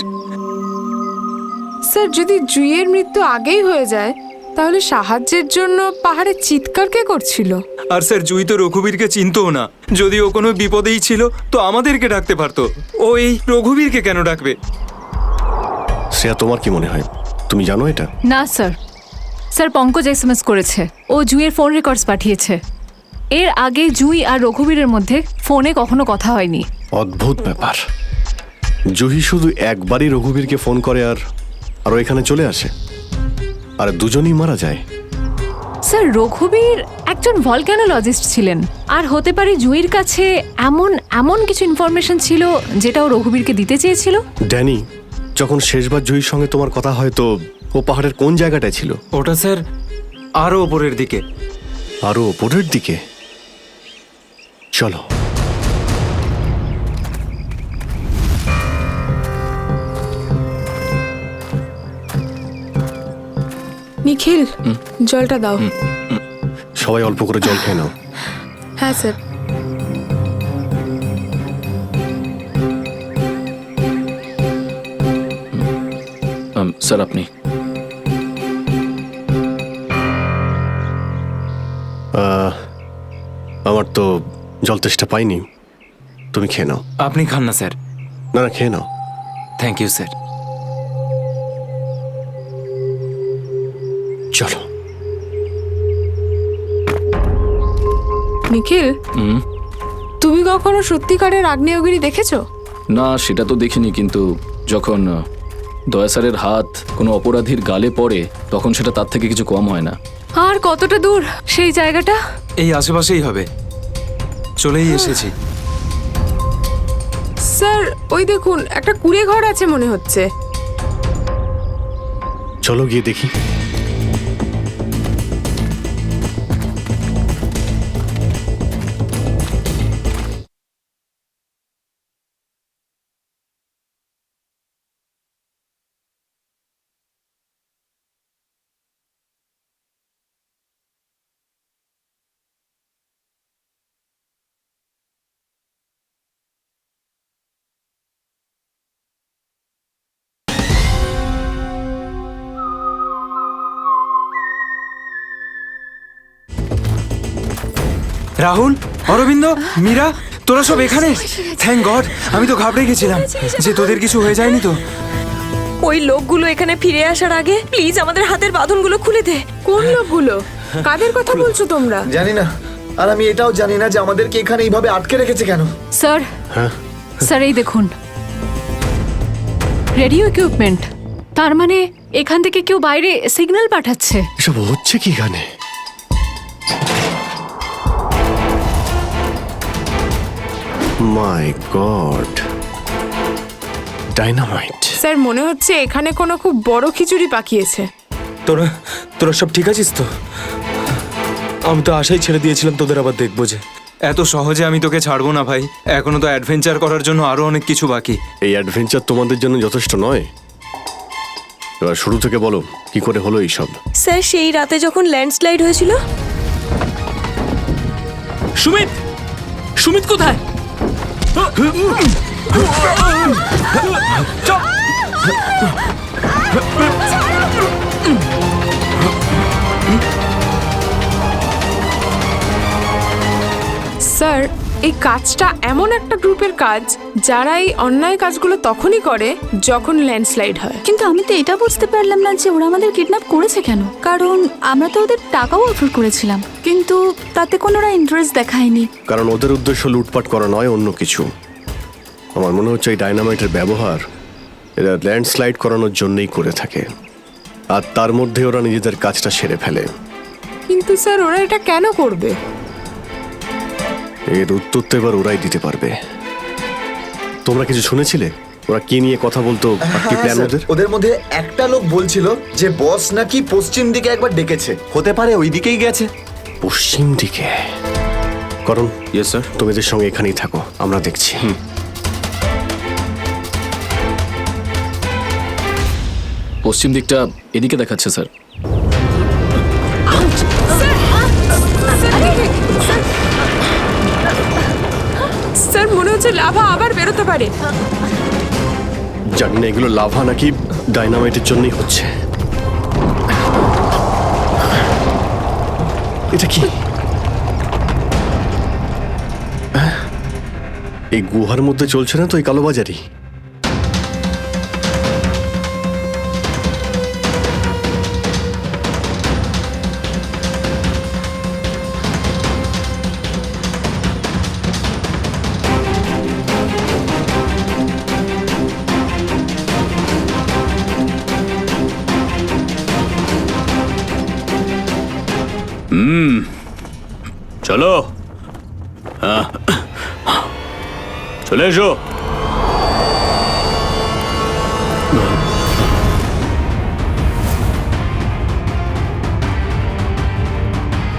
স্যার যদি জুইয়ের মৃত্যু আগেই হয়ে যায় তাহলে সাহায্যের জন্য পাহাড়ে চিৎকার কে করছিল? আর স্যার জুই তো রঘুবীরকে চিনতও না। যদি ও কোনো বিপদেই ছিল তো আমাদেরকে ডাকতে পারতো, ও এই রঘুবীরকে কেন ডাকবে? শ্রেয়া, তোমার কি মনে হয়? তুমি জানো এটা? না স্যার, স্যার পঙ্কজ এসএমএস করেছে, ও জুইয়ের ফোন রেকর্ডস পাঠিয়েছে। এর আগে জুই আর রঘুবীরের মধ্যে ফোনে কখনো কথা হয়নি। অদ্ভুত ব্যাপার, জুহি শুধু একবারই রঘুবীরকে ফোন করে আর ও এখানে চলে আসে, আর দুজনই মারা যায়। স্যার রঘুবীর একজন ভলক্যানোলজিস্ট ছিলেন, আর হতে পারে জুইয়ের কাছে এমন কিছু ইনফরমেশন ছিল যেটা ও রঘুবীরকে দিতে চেয়েছিল। ড্যানি, যখন শেষবার জুহির সঙ্গে তোমার কথা হয় তো ও পাহাড়ের কোন জায়গাটায় ছিল? ওটা স্যার আরো ওপরের দিকে। আরো ওপরের দিকে? চলো। নিখিল, জলটা দাও। সবাই অল্প করে জল খেয়ে নাও। হ্যাঁ স্যার। স্যার আপনি? আমার তো জল তেষ্টা পাইনি, তুমি খেয়ে নাও। আপনি খান না স্যার। না না, খেয়ে নাও। Thank you sir. চলো। নিখিল, তুমি কখনো সত্যিকারের আগ্নেয়গিরি দেখেছো? না, সেটা তো দেখিনি, কিন্তু যখন দয়া স্যারের হাত কোনো অপরাধীর গালে পড়ে তখন সেটা তার থেকে কিছু কম হয় না। আর কতটা দূর সেই জায়গাটা? এই আশেপাশেই হবে, চলেই এসেছি। স্যার ওই দেখুন, একটা কুঁড়ে ঘর আছে মনে হচ্ছে। চলো গিয়ে দেখি। রাহুল, অরবিন্দ, মীরা, তোরা সব এখানে? থ্যাংক গড, আমি তো ঘাবড়ে গেছিলাম যে তোদের কিছু হয়ে যায়নি তো। ওই লোকগুলো এখানে ফিরে আসার আগে প্লিজ আমাদের হাতের বাঁধনগুলো খুলে দে। কোন লোকগুলো? কাদের কথা বলছো তোমরা? জানি না, আর আমি এটাও জানি না যে আমাদেরকে এখানে এইভাবে আটকে রেখেছে কেন। স্যার, স্যার এই দেখুন, রেডিও ইকুইপমেন্ট। তার মানে এখান থেকে কেউ বাইরে সিগন্যাল পাঠাচ্ছে। এসব হচ্ছে কি এখানে? মাই গড, ডাইনামাইট। স্যার মনে হচ্ছে এখানে কোনো খুব বড় খিচুড়ি পাকিয়েছে। তোরা সব ঠিক আছিস তো? আমি তো আশাই ছেড়ে দিয়েছিলাম তোদের আবার দেখবো যে। এত সহজে আমি তোকে ছাড়বো না ভাই, এখনো তো অ্যাডভেঞ্চার করার জন্য আরো অনেক কিছু বাকি। এই অ্যাডভেঞ্চার তোমাদের জন্য যথেষ্ট নয়? এবার শুরু থেকে বলো, কি করে হলো এইসব? স্যার সেই রাতে যখন ল্যান্ডস্লাইড হয়েছিল। সুমিত, সুমিত কোথায়? স্যার এই কাজটা এমন একটা গ্রুপের কাজ যারা এই অন্যায় কাজগুলো তখনই করে যখন ল্যান্ডস্লাইড হয়। কিন্তু আমি তো এটা বুঝতে পারলাম না যে ওরা আমাদের কিডন্যাপ করেছে কেন, কারণ আমরা তো ওদের টাকাও অফার করেছিলাম, কিন্তু তাতে কোনো ওরা ইন্টারেস্ট দেখায়নি। কারণ ওদের উদ্দেশ্য লুটপাট করা নয়, অন্য কিছু। আমার মনে হচ্ছে এই ডাইনামাইটের ব্যবহার এরা ল্যান্ডস্লাইড করানোর জন্যই করে থাকে, আর তার মধ্যে ওরা নিজেদের কাজটা সেরে ফেলে। কিন্তু স্যার ওরা এটা কেন করবে? এর উত্তর তো এবার ওরাই দিতে পারবে। তোমরা কিছু শুনেছিলে ওরা কি নিয়ে কথা বলতো? কি প্ল্যান ওদের? ওদের মধ্যে একটা লোক বলছিল যে বস নাকি পশ্চিম দিকে একবার ডেকেছে, হতে পারে ওই দিকেই গেছে। পশ্চিম দিকে? করণ, ইয়েস স্যার। তুমি এদের সঙ্গে এখানেই থাকো, আমরা দেখছি। পশ্চিম দিকটা এদিকে দেখাচ্ছে স্যার। স্যার মনে হচ্ছে লাভা আবার বেরোতে পারে। জানি না এগুলো লাভা নাকি ডাইনামাইটের জন্যই হচ্ছে। এটা কি? এই গুহার মধ্যে চলছে না তো এই কালোবাজারি? চলো, চলে এসো।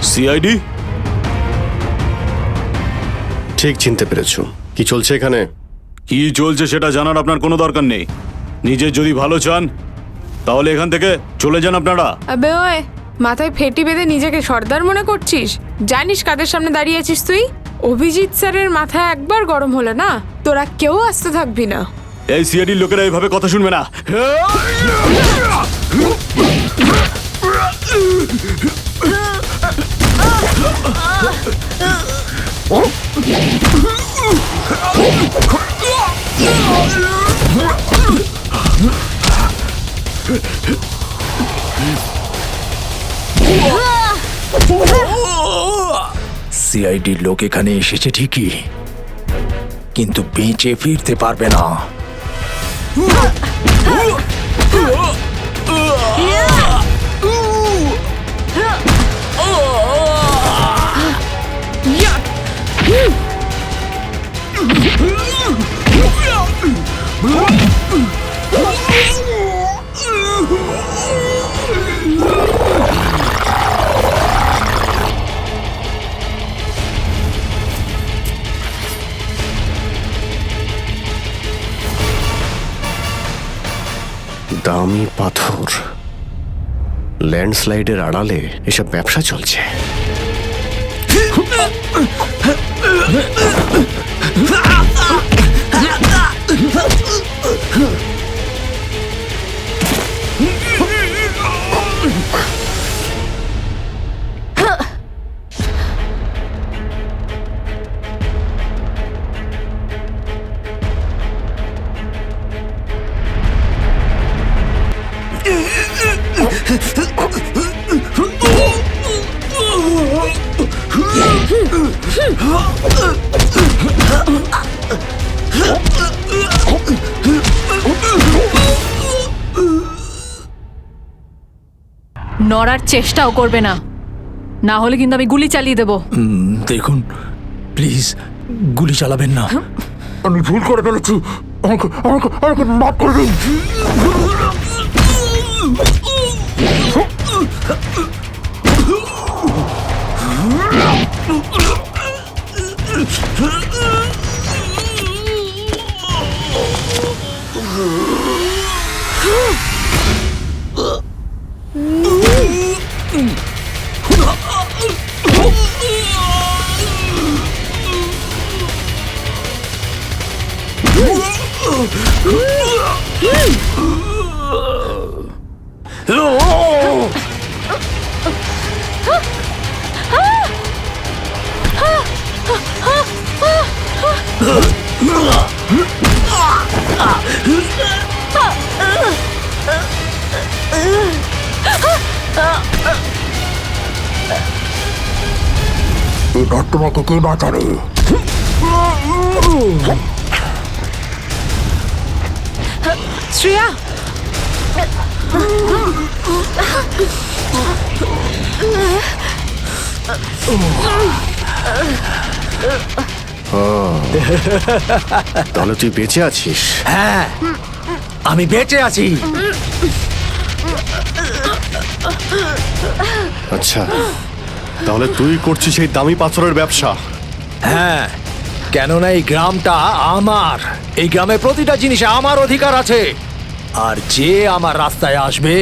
সিআইডি? ঠিক চিনতে পেরেছো। কি চলছে এখানে? কি চলছে সেটা জানার আপনার কোনো দরকার নেই। নিজের যদি ভালো চান তাহলে এখান থেকে চলে যান আপনারা। আবে ওই, মাথায় ফেটি বেঁধে নিজেকে সর্দার মনে করছিস? জানিস কাদের সামনে দাঁড়িয়ে আছিস তুই? অভিজিৎ স্যারের মাথা একবার গরম হলো না, তোরা কেউ আসতে থাকবি না। এই সিআইডির লোকেরা এইভাবে কথা শুনবে না। সিআইডির লোক এখানে এসেছে ঠিকই, কিন্তু বেঁচে ফিরতে পারবে না। দামি পাথর, ল্যান্ডস্লাইডের আড়ালে এসব ব্যবসা চলছে। নড়ার চেষ্টাও করবে না, না হলে কিন্তু আমি গুলি চালিয়ে দেবো। দেখুন প্লিজ, গুলি চালাবেন না। আমি ভুল করে ফেলেছি, আমাকে মাফ করে দিন। এবার তোমাকে কে বাঁচাবে? শ্রেয়া, তাহলে তুই বেঁচে আছিস? হ্যাঁ, আমি বেঁচে আছি। আচ্ছা, তাহলে তুই করছিস এই দামি পাথরের ব্যবসা? হ্যাঁ, কেননা এই গ্রামটা আমার। এই গ্রামে প্রতিটা জিনিসে আমার অধিকার আছে। আর যে আমার রাস্তায় আসবে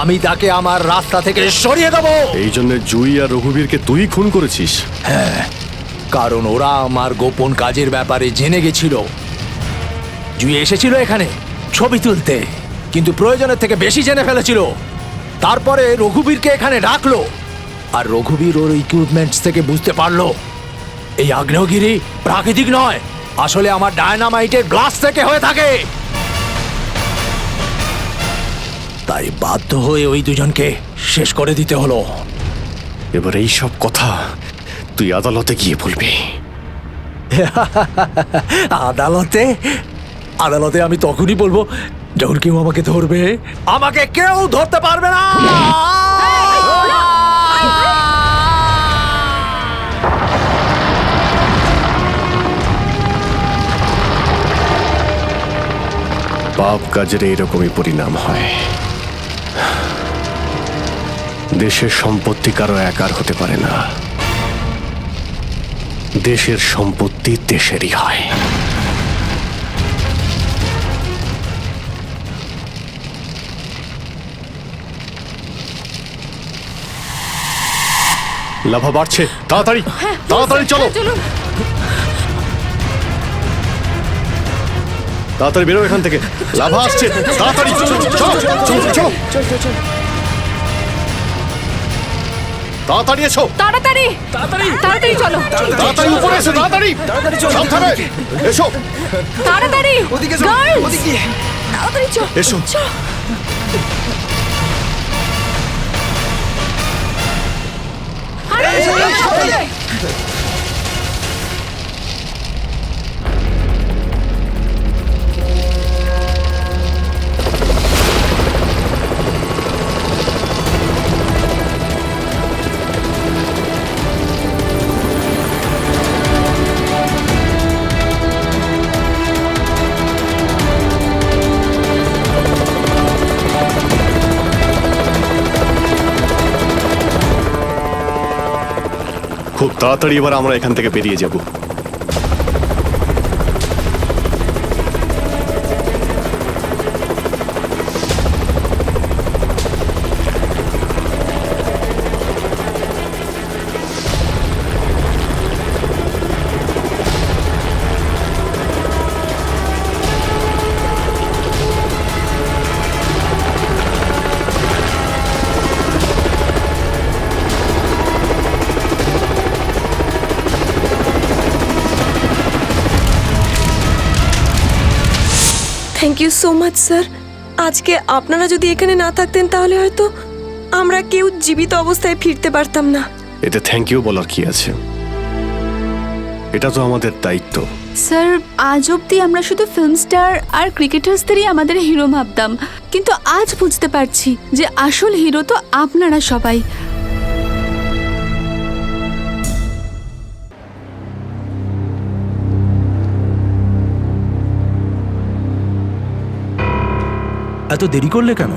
আমি তাকে আমার রাস্তা থেকে সরিয়ে দেবো। এই জন্য জুই আর রঘুবীরকে তুই খুন করেছিস? হ্যাঁ, কারণ ওরা আমার গোপন কাজের ব্যাপারে জেনে গেছিল। জুই এসেছিল এখানে ছবি তুলতে, কিন্তু প্রয়োজনের থেকে বেশি জেনে ফেলেছিল। তারপরে রঘুবীরকে এখানে ডাকলো, আর রঘুবীর ওর ইকুইপমেন্টস থেকে বুঝতে পারলো এই আগ্নেয়গিরি প্রাকৃতিক নয়, আসলে আমার ডায়নামাইটের গ্লাস থেকে হয়ে থাকে। তাই বাধ্য হয়ে ওই দুজনকে শেষ করে দিতে হলো। এবার এই সব কথা তুই আদালতে গিয়ে বলবি। আদালতে? আদালতে আমি তখনই বলবো যখন কেউ আমাকে ধরবে। আমাকে কেউ ধরতে পারবে না। পাপ কাজের এইরকমই পরিণাম হয়। দেশের সম্পত্তি কারো একার হতে পারে না, দেশের সম্পত্তি দেশেরই হয়। লাভা বাড়ছে, তাড়াতাড়ি তাড়াতাড়ি চলো, তাড়াতাড়ি বেরো এখান থেকে। লাভা আসছে, তাড়াতাড়ি চলো চলো চলো চলো, তাড়াতাড়ি এসো, তাড়াতাড়ি তাড়াতাড়ি তাড়াতাড়ি চলো, তাড়াতাড়ি উপরে এসো, তাড়াতাড়ি সাবধানে এসো, তাড়াতাড়ি ওদিকে এসো, গার্লস ওদিকে তাড়াতাড়ি চলো এসো। খুব তাড়াতাড়ি এবার আমরা এখান থেকে বেরিয়ে যাব। Thank you so much sir. আজকে আপনারা যদি এখানে না থাকতেন তাহলে হয়তো আমরা কেউ জীবিত অবস্থায় ফিরতে পারতাম না। এতে থ্যাংক ইউ বলার কি আছে, এটা তো আমাদের দায়িত্ব। স্যার, আজ অবধি আমরা শুধু ফিল্ম স্টার আর ক্রিকেটার্সদেরই আমাদের হিরো ভাবতাম, কিন্তু আজ বুঝতে পারছি যে আসল হিরো তো আপনারা সবাই। এত দেরি করলে কেন?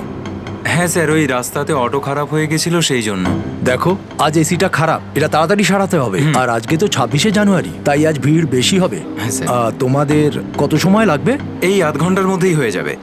হ্যাঁ স্যার, ওই রাস্তাতে অটো খারাপ হয়ে গেছিল সেই জন্য। দেখো, আজ এসিটা খারাপ, এটা তাড়াতাড়ি সারাতে হবে। আর আজকে তো 26শে জানুয়ারি, তাই আজ ভিড় বেশি হবে। হ্যাঁ স্যার। তোমাদের কত সময় লাগবে? এই আধ ঘন্টার মধ্যেই হয়ে যাবে।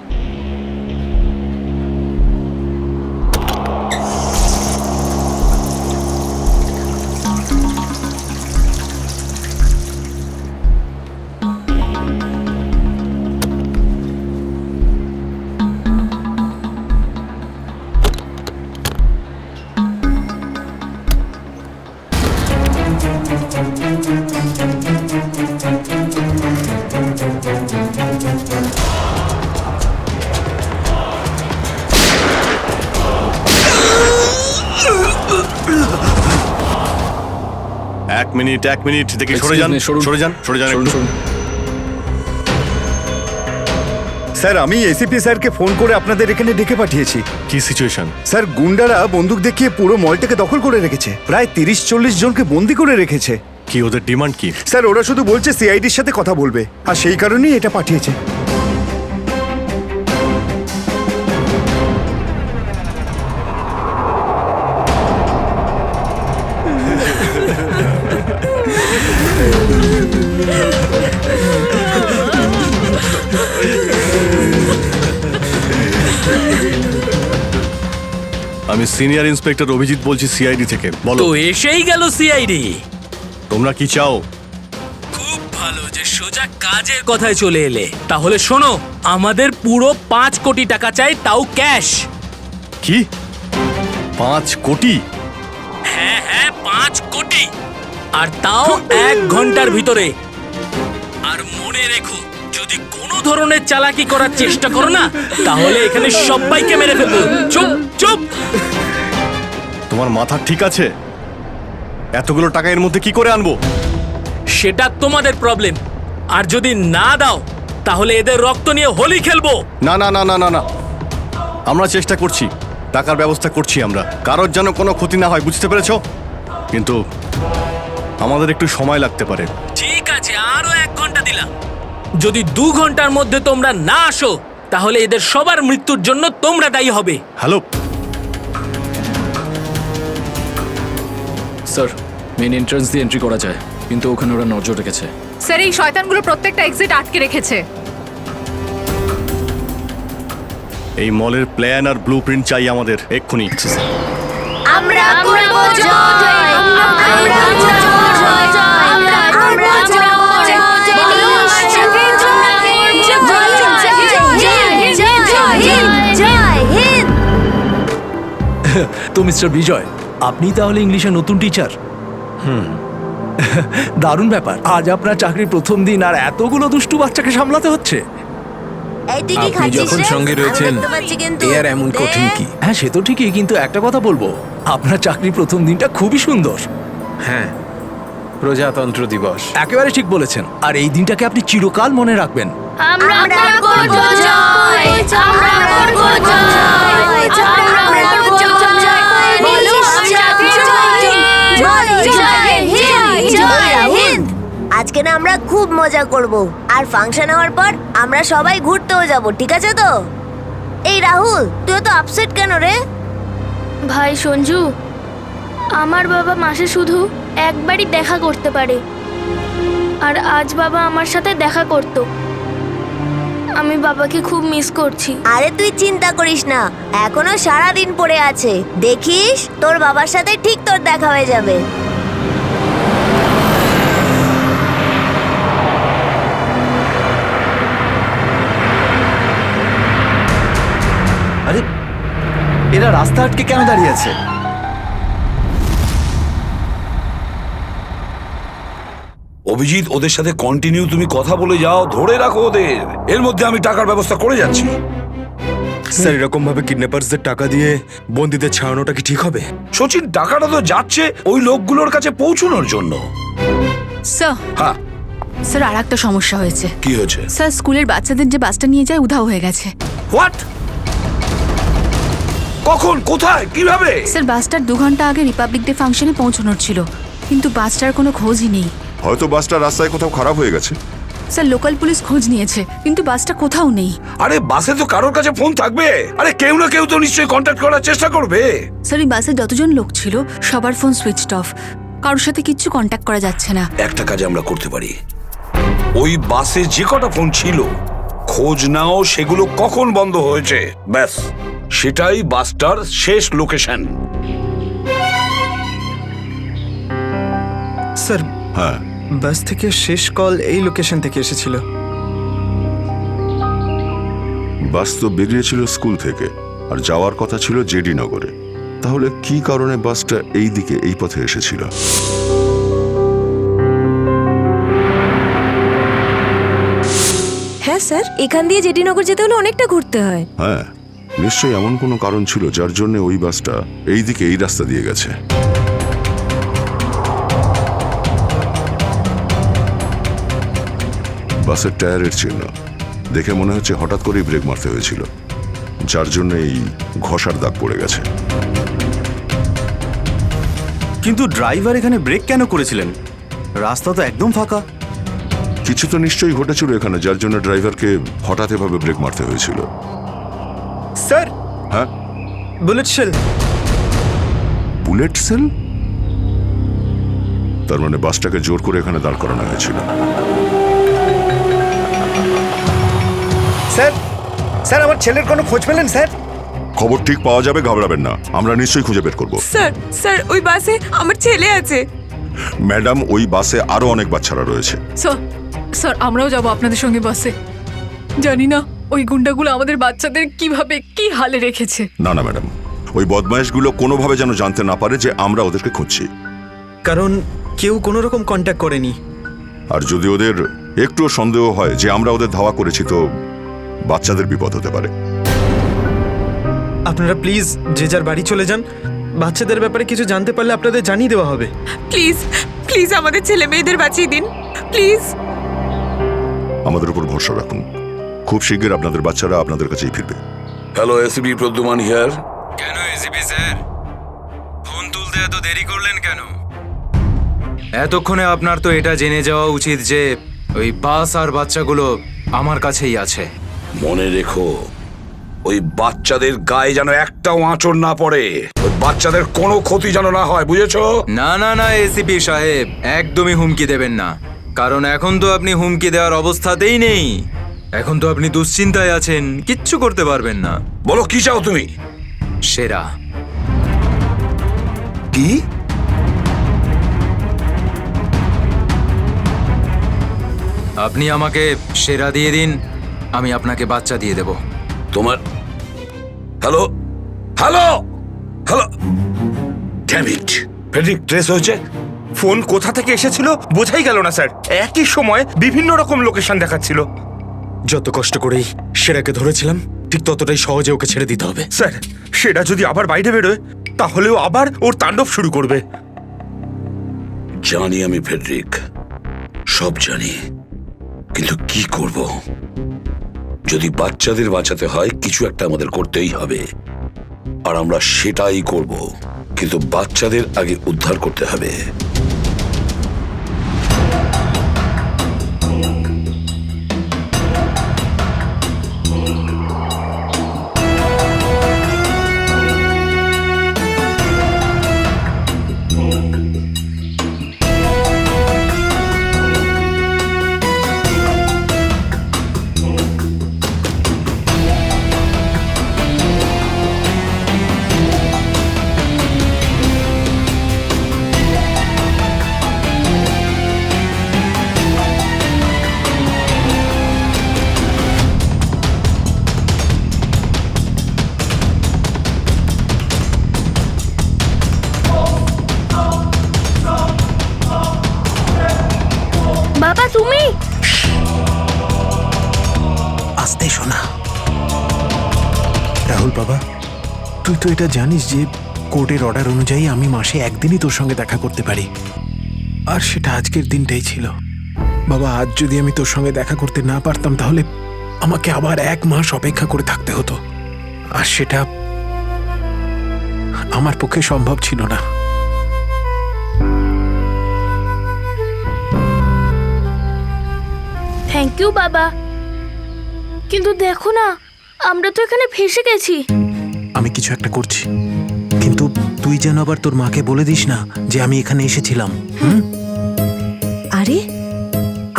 এক মিনিট দেখে সরে যান, সরে যান, সরে যান একটু। স্যার, আমি এসিপি স্যারকে ফোন করে আপনাদের এখানে ডেকে পাঠিয়েছি। কি সিচুয়েশন? স্যার, গুন্ডারা বন্দুক দেখিয়ে পুরো মলটাকে দখল করে রেখেছে, প্রায় 30-40 জনকে বন্দি করে রেখেছে। কি ওদের ডিমান্ড কি? স্যার, ওরা শুধু বলছে সিআইডির সাথে কথা বলবে, আর সেই কারণেই এটা পাঠিয়েছে। আমি সিনিয়র ইন্সপেক্টর অভিজিৎ বলছি সিআইডি থেকে। বলো। তো এসেই গেল সিআইডি। তোমরা কি চাও? খুব ভালো যে সোজা কাজের কথায় চলে এলে। তাহলে শোনো, আমাদের পুরো 5 কোটি টাকা চাই, তাও ক্যাশ। কি 5 কোটি? হ্যাঁ হ্যাঁ 5 কোটি, আর তাও 1 ঘন্টার ভিতরে। আর মনে রেখো, যদি কোনো ধরনের চালাকি করার চেষ্টা করো না, তাহলে এখানে সবাইকে মেরে ফেলবো। চুপ চুপ। তোমার মাথা ঠিক আছে? এতগুলো টাকা এর মধ্যে কি করে আনবো? সেটা তোমাদের প্রবলেম। আর যদি না দাও, তাহলে এদের রক্ত নিয়ে হোলি খেলবো। না না না না না না, আমরা চেষ্টা করছি, টাকার ব্যবস্থা করছি আমরা। কারোর যেন কোনো ক্ষতি না হয়, বুঝতে পেরেছো? কিন্তু আমাদের একটু সময় লাগতে পারে। ঠিক আছে, আরো 1 ঘন্টা দিলাম। যদি 2 ঘন্টার মধ্যে তোমরা না আসো, তাহলে এদের সবার মৃত্যুর জন্য তোমরা দায়ী হবে। হ্যালো স্যার, মেন এন্ট্রান্স দিয়ে এন্ট্রি করা যায়, কিন্তু ওখানে ওরা নজর রেখেছে। স্যার, এই শয়তানগুলো প্রত্যেকটা এক্সিট আটকে রেখেছে। এই মলের প্ল্যান আর ব্লুপ্রিন্ট চাই আমাদের এক্ষুনি। আমরা করব জয়, আমরা করব জয়, আমরা করব জয়, জয় হিন্দ। তো মিস্টার বিজয়, আপনি তাহলে ইংলিশের নতুন টিচার? দারুণ ব্যাপার। আজ আপনার চাকরির প্রথম দিন আর এতগুলো দুষ্টু বাচ্চাকে সামলাতে হচ্ছে। আপনি যখন সঙ্গে রয়েছেন, এ আর এমন কঠিন কি? হ্যাঁ, সে তো ঠিকই, কিন্তু একটা কথা বলবো, আপনার চাকরির প্রথম দিনটা খুবই সুন্দর। হ্যাঁ, প্রজাতন্ত্র দিবস। একেবারে ঠিক বলেছেন। আর এই দিনটাকে আপনি চিরকাল মনে রাখবেন। আমরা করব জয়, আমরা করব জয়, আমরা করব জয়, বলো সাথে জয় হিন্দ, জয় হিন্দ। আজকে না আমরা খুব মজা করব, আর ফাংশন হওয়ার পর আমরা সবাই ঘুরতেও যাব, ঠিক আছে তো? এই রাহুল, তুই তো আপসেট কেন রে? ভাই সঞ্জু, আমার বাবা মাসে শুধু একবারই দেখা করতে পারে, আর আজ বাবা আমার সাথে দেখা করত। আমি বাবাকে খুব মিস করছি। আরে তুই চিন্তা করিস না, এখনো সারা দিন পড়ে আছে। দেখিস তোর বাবার সাথে ঠিক তোর দেখা হয়ে যাবে। আরে এরা রাস্তা আটকে কেন দাঁড়িয়ে আছে? অভিজিৎ, ওদের সাথে কন্টিনিউ তুমি কথা বলে যাও, ধরে রাখো ওদের। এর মধ্যে আমি টাকার ব্যবস্থা করে যাচ্ছি। স্যার, এরকম ভাবে কিডন্যাপার্সদের টাকা দিয়ে বন্দীদের ছাড়ানোটা কি ঠিক হবে? সচিন, টাকাটা তো যাচ্ছে ওই লোকগুলোর কাছে পৌঁছানোর জন্য। স্যার, হ্যাঁ স্যার, আর একটা সমস্যা হয়েছে। কি হয়েছে? স্যার, স্কুলের বাচ্চাদের যে বাসটা নিয়ে যায় উধাও হয়ে গেছে। হোয়াট? কখন, কোথায়, কিভাবে? স্যার, বাসটার 2 ঘন্টা আগে রিপাবলিক ডে ফাংশনে পৌঁছানোর ছিল, কিন্তু বাসটার কোনো খোঁজই নেই। হয়তো বাসটা রাস্তায় কোথাও খারাপ হয়ে গেছে। স্যার, লোকাল পুলিশ খোঁজ নিয়েছে, কিন্তু বাসটা কোথাও নেই। আরে বাসে তো কারোর কাছে ফোন থাকবে। আরে কেউ না কেউ তো নিশ্চয়ই কন্ট্যাক্ট করার চেষ্টা করবে। স্যার, এই বাসে যতজন লোক ছিল সবার ফোন সুইচড অফ, কারোর সাথে কিচ্ছু কন্ট্যাক্ট করা যাচ্ছে না। একটা কাজ আমরা করতে পারি, ওই বাসে যে কটা ফোন ছিল খোঁজ নাও সেগুলো কখন বন্ধ হয়েছে, ব্যাস সেটাই বাসটার শেষ লোকেশন। স্যার, হ্যাঁ, বাস থেকে শেষ কল এই লোকেশন থেকে এসেছিল। বাস তো বেরিয়েছিল স্কুল থেকে আর যাওয়ার কথা ছিল জেডি নগরে। তাহলে কি কারণে বাসটা এই দিকে এই পথে এসেছিল? হ্যাঁ স্যার, এখান দিয়ে জেডিনগর যেতে হলে অনেকটা ঘুরতে হয়। হ্যাঁ, নিশ্চয়ই এমন কোনো কারণ ছিল যার জন্য ওই বাসটা এই দিকে এই রাস্তা দিয়ে গেছে। বাসের টায়ারের চিহ্ন দেখে মনে হচ্ছে হঠাৎ করেই ব্রেক মারতে হয়েছিল, যার জন্য এই ঘষার দাগ পড়ে গেছে। কিন্তু ড্রাইভার এখানে ব্রেক কেন করেছিলেন? রাস্তা তো একদম ফাঁকা। কিছু তো নিশ্চয়ই ঘটেছিল এখানে, যার জন্য ড্রাইভারকে হঠাৎ এভাবে ব্রেক মারতে হয়েছিল। স্যার, হ্যাঁ, বুলেট শেল। Bullet sell? তার মানে বাসটাকে জোর করে এখানে দাঁড় করানো হয়েছিল। স্যার, স্যার, আমার ছেলের কোনো খোঁজ পেলেন স্যার? খবর ঠিক পাওয়া যাবে, ঘাবড়াবেন না, আমরা নিশ্চয়ই খুঁজে বের করব। স্যার স্যার ওই বাসে আমার ছেলে আছে। ম্যাডাম, ওই বাসে আরো অনেক বাচ্চারা রয়েছে। স্যার স্যার আমরাও যাব আপনাদের সঙ্গে বাসে। জানি না ওই গুন্ডাগুলো আমাদের বাচ্চাদের কিভাবে কি হালে রেখেছে। না না ম্যাডাম, ওই বদমাইশগুলো কোনোভাবে যেন জানতে না পারে যে আমরা ওদেরকে খুঁজছি। কারণ কেউ কোনো রকম কন্ট্যাক্ট করেনি। আর যদি ওদের একটুও সন্দেহ হয় যে আমরা ওদের ধাওয়া করেছি, তো বাচ্চাদের বিপদ হতে পারে। আপনারা প্লিজ যে যার বাড়ি চলে যান। বাচ্চাদের ব্যাপারে কিছু জানতে পারলে আপনাদের জানিয়ে দেওয়া হবে। প্লিজ প্লিজ আমাদের ছেলে মেয়েদের বাঁচিয়ে দিন প্লিজ। আমাদের উপর ভরসা রাখুন, খুব শীঘ্র আপনাদের বাচ্চারা আপনাদের কাছেই ফিরবে। Hello, ACP Pradyuman here. কেন এসিপি স্যার, ফোন তুলতে এত দেরি করলেন কেন? এতক্ষণে আপনার তো এটা জেনে যাওয়া উচিত যে ওই বাস আর বাচ্চাগুলো আমার কাছেই আছে। মনে রেখো, ওই বাচ্চাদের গায়ে যেন একটাও আঁচড় না পড়ে, ওই বাচ্চাদের কোনো ক্ষতি যেন না হয়, বুঝেছো? না না না এসিপি সাহেব, একদমই হুমকি দেবেন না। কারণ এখন তো আপনি হুমকি দেওয়ার অবস্থাতেই নেই। এখন তো আপনি দুশ্চিন্তায় আছেন, কিচ্ছু করতে পারবেন না। বলো কি চাও তুমি? সেরা। কি? আপনি আমাকে সেরা দিয়ে দিন, আমি আপনাকে বাচ্চা দিয়ে দেব। তোমার hello hello hello, damn it, Friedrich trace হয়েছে। ফোন কোথা থেকে এসেছিল বোঝাই গেল না স্যার। একই সময় বিভিন্ন রকম লোকেশন দেখাচ্ছিল। যত কষ্ট করেই সেরাকে ধরেছিলাম, ঠিক ততটাই সহজে ওকে ছেড়ে দিতে হবে। স্যার, সেরা যদি আবার বাইরে বেরোয় তাহলেও আবার ওর তাণ্ডব শুরু করবে। জানি আমি ফেডরিক, সব জানি, কিন্তু কি করব? যদি বাচ্চাদের বাঁচাতে হয়, কিছু একটা আমাদের করতেই হবে, আর আমরা সেটাই করব। কিন্তু বাচ্চাদের আগে উদ্ধার করতে হবে। বাবা তুমি? আস্তে শোনা। রাহুল বাবা, তুই তো এটা জানিস যে কোর্টের অর্ডার অনুযায়ী আমি মাসে একদিনই তোর সঙ্গে দেখা করতে পারি, আর সেটা আজকের দিনটাই ছিল। বাবা, আজ যদি আমি তোর সঙ্গে দেখা করতে না পারতাম তাহলে আমাকে আবার 1 মাস অপেক্ষা করে থাকতে হতো, আর সেটা আমার পক্ষে সম্ভব ছিল না। থ্যাংক ইউ বাবা, কিন্তু দেখো না, আমরা তো এখানে ফেসে গেছি। আমি কিছু একটা করছি, কিন্তু তুই যেন আবার তোর মাকে বলে দিস না যে আমি এখানে এসেছিলাম। আরে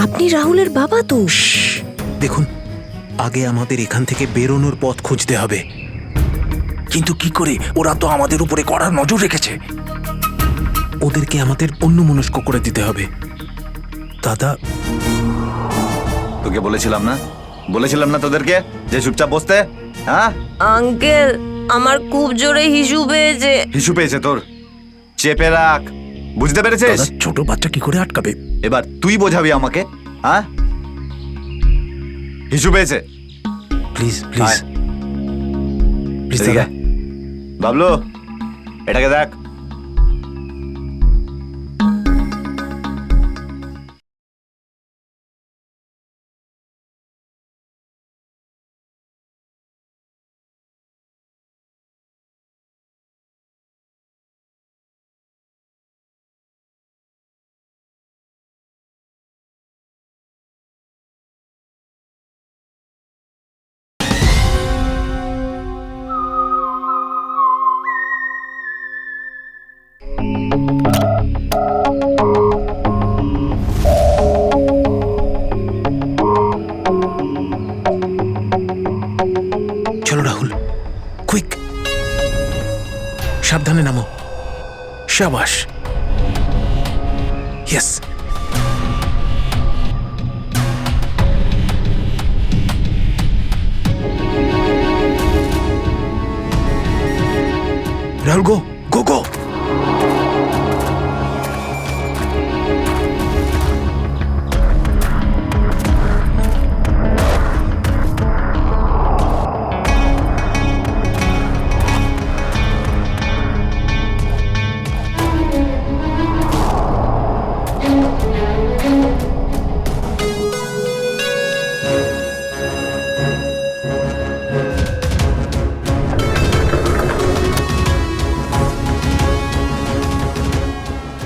আপনি রাহুলের বাবা তো। দেখুন, আগে আমাদের এখান থেকে বেরোনোর পথ খুঁজতে হবে। কিন্তু কি করে? ওরা তো আমাদের উপরে কড়া নজর রেখেছে। ওদেরকে আমাদের অন্যমনস্ক করে দিতে হবে। দাদা, তোকে বলেছিলাম না তোদেরকে যে চুপচাপ বসতে? হ্যাঁ আঙ্কেল, আমার খুব জোরে হিসু পেয়েছে। হিসু পেয়েছে তোর? চেপে রাখ, বুঝতে পেরেছিস? ছোট বাচ্চা কি করে আটকাবে? এবার তুই বোঝাবি আমাকে। হ্যাঁ, হিসু পেয়েছে। প্লিজ প্লিজ প্লিজ দাদা। বাবলু, এটাকে দেখ। সাবধানে নামো। শাবাশ। ইয়েস। রাহুল, গো গো গো।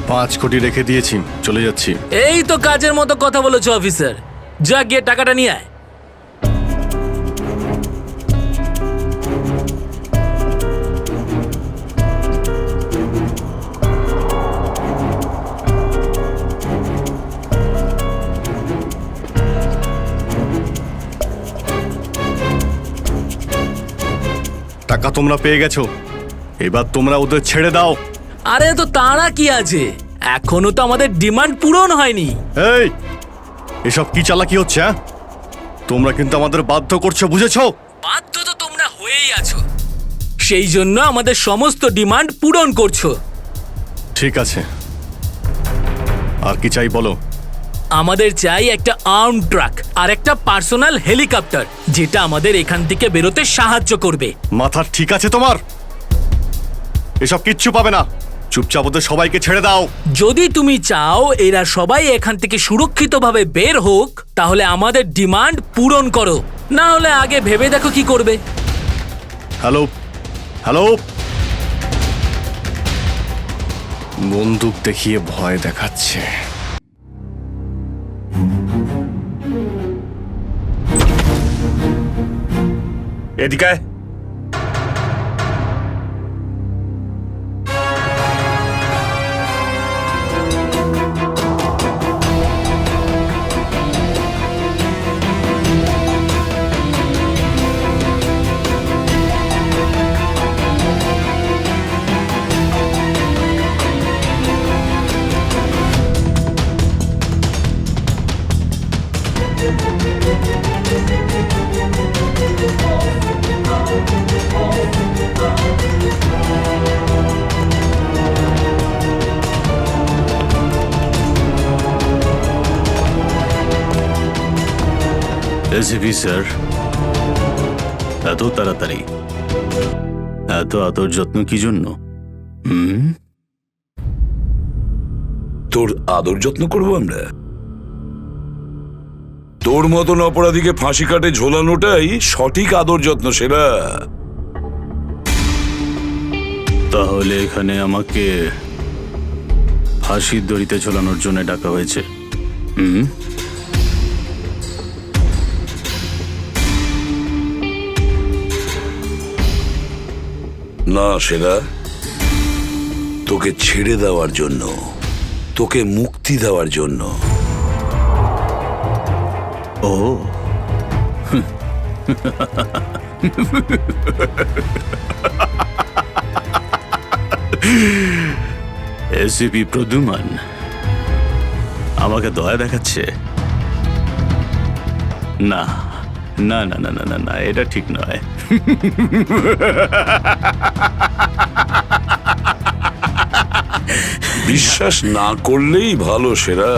$5 কোটি রেখে দিয়েছি, চলে যাচ্ছি। এই তো কাজের মতো কথা বলেছো অফিসার, যা গিয়ে টাকাটা নিয়ে আয়। টাকা তোমরা পেয়ে গেছো, এবার তোমরা ওদের ছেড়ে দাও। আরে তো তারা কি আছে, এখনো তো আমাদের ডিমান্ড পূরণ হয়নি। এই, এসব কি চালাকি হচ্ছে? হ্যাঁ, তোমরা কিন্তু আমাদের বাধ্য করছো, বুঝেছো? বাধ্য তো তোমরা হয়েই আছো, সেই জন্য আমাদের সমস্ত ডিমান্ড পূরণ করছো। ঠিক আছে, আর কি চাই বলো? আমাদের চাই একটা আর্ম ট্রাক আর একটা পার্সোনাল হেলিকপ্টার, যেটা আমাদের এখান থেকে বেরোতে সাহায্য করবে। মাথা ঠিক আছে তোমার? এসব কিচ্ছু পাবে না, চুপচাপ ওদের সবাইকে ছেড়ে দাও। যদি তুমি চাও এরা সবাই এখান থেকে সুরক্ষিতভাবে বের হোক, তাহলে আমাদের ডিমান্ড পূরণ করো, না হলে আগে ভেবে দেখো কি করবে। হ্যালো হ্যালো, বন্দুক দেখিয়ে ভয় দেখাচ্ছে। এদিকে আয়। এসিপি স্যার, এত তাড়াতাড়ি, এত আদর যত্ন কি জন্য? তোর আদর যত্ন করবো আমরা? তোর মতন অপরাধীকে ফাঁসি কাটে ঝোলানোটাই সঠিক আদর যত্ন, সেরা। তাহলে এখানে আমাকে ফাঁসির দড়িতে ঝোলানোর জন্য ডাকা হয়েছে? না সেরা, তোকে ছেড়ে দেওয়ার জন্য, তোকে মুক্তি দেওয়ার জন্য। ও এসিপি প্রদ্যুমান আমাকে দয়া দেখাচ্ছে? না না না না না না না, এটা ঠিক নয়। বিশ্বাস না করলেই ভালো সেরা,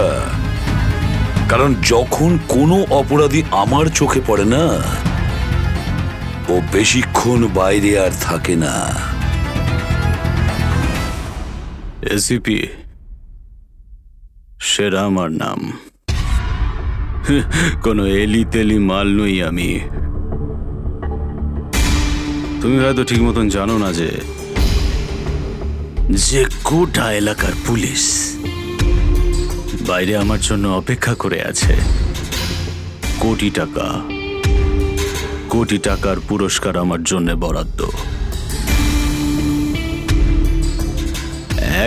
কারণ যখন কোনো অপরাধী আমার চোখে পড়ে না, ও বেশিক্ষণ বাইরে আর থাকে না। এসিপি, সেরা আমার নাম, কোনো এলি তেলি মাল নই আমি। তুমি হয়তো ঠিক মতন জানো না যে গোটা এলাকার পুলিশ বাইরে আমার জন্য অপেক্ষা করে আছে। কোটি টাকার পুরস্কার আমার জন্য বরাদ্দ।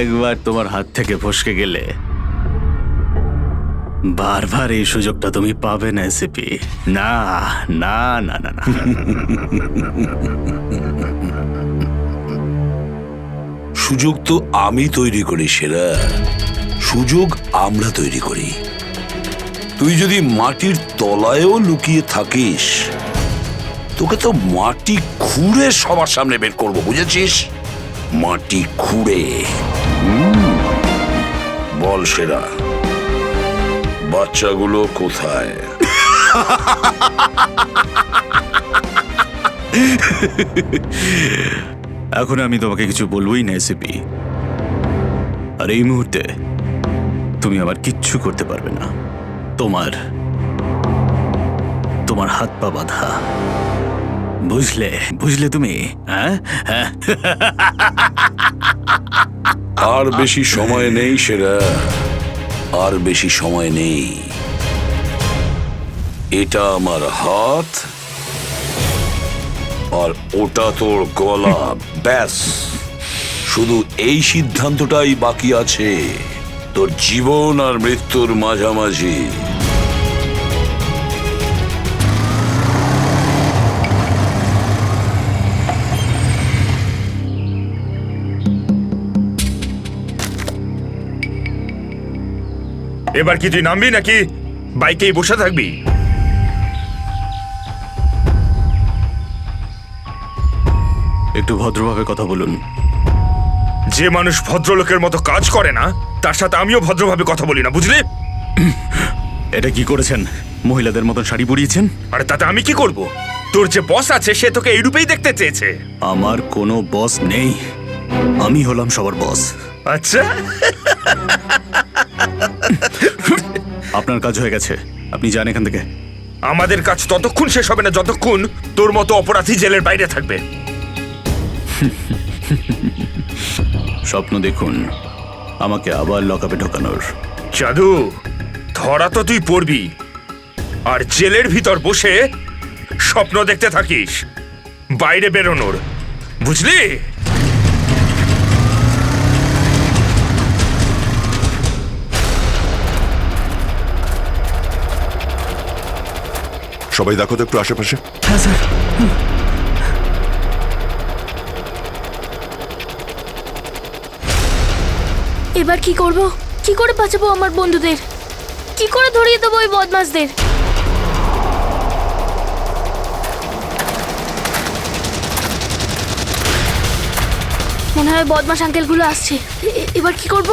একবার তোমার হাত থেকে ফসকে গেলে বারবার এই সুযোগটা তুমি পাবে না এসিপি। না না না না না। সুযোগ তো আমি তৈরি করি সেরা, সুযোগ আমরা তৈরি করি। তুই যদি মাটির তলায়ও লুকিয়ে থাকিস, তোকে তো মাটি খুঁড়ে সবার সামনে বের করবো, বুঝেছিস? মাটি খুঁড়ে। বল সেরা, বাচ্চাগুলো কোথায়? এখন আমি তোমাকে কিছু বলবোই না এসিপি, আর এই মুহূর্তে তুমি আমার কিচ্ছু করতে পারবে না। তোমার হাত পা বাঁধা, বুঝলে? বুঝলে তুমি? হ্যাঁ হ্যাঁ। আর বেশি সময় নেই সেরা, আর বেশি সময় নেই। এটা আমার হাত আর ওটা তোর গলা, ব্যাস। শুধু এই সিদ্ধান্তটাই বাকি আছে, তোর জীবন আর মৃত্যুর মাঝামাঝি। এবার কি তুই নামবি নাকি বাইকেই বসে থাকবি? একটু ভদ্রভাবে কথা বলুন। যে মানুষ ভদ্রলোকের মতো কাজ করে না, তার সাথে আমিও ভদ্রভাবে কথা বলি না, বুঝলি? এটা কি করেছেন? মহিলাদের মতন শাড়ি পরিয়েছেন? আরে তাতে আমি কি করব? তোর যে বস আছে সে তোকে এই রূপেই দেখতে চেয়েছে। আমার কোনো বস নেই, আমি হলাম সবার বস। আচ্ছা, আপনার কাজ হয়ে গেছে, আপনি যান এখান থেকে। আমাদের কাজ ততক্ষণ শেষ হবে না যতক্ষণ তোর মতো অপরাধী জেলের বাইরে থাকবে। স্বপ্ন দেখুন আমাকে আবার লকআপে ঢোকানোর। জাদু, ধরা তো তুই পড়বি, আর জেলের ভিতর বসে স্বপ্ন দেখতে থাকিস বাইরে বেরোনোর, বুঝলি? সবাই দেখো তো একটু আশেপাশে। হ্যাঁ স্যার। এবার কি করব? কি করে বাঁচাবো আমার বন্ধুদের? কি করে ধরিয়ে দেবো ওই বদমাশদের? মনে হয় বদমাশ আঙ্কেলগুলো আসছে। এবার কি করব?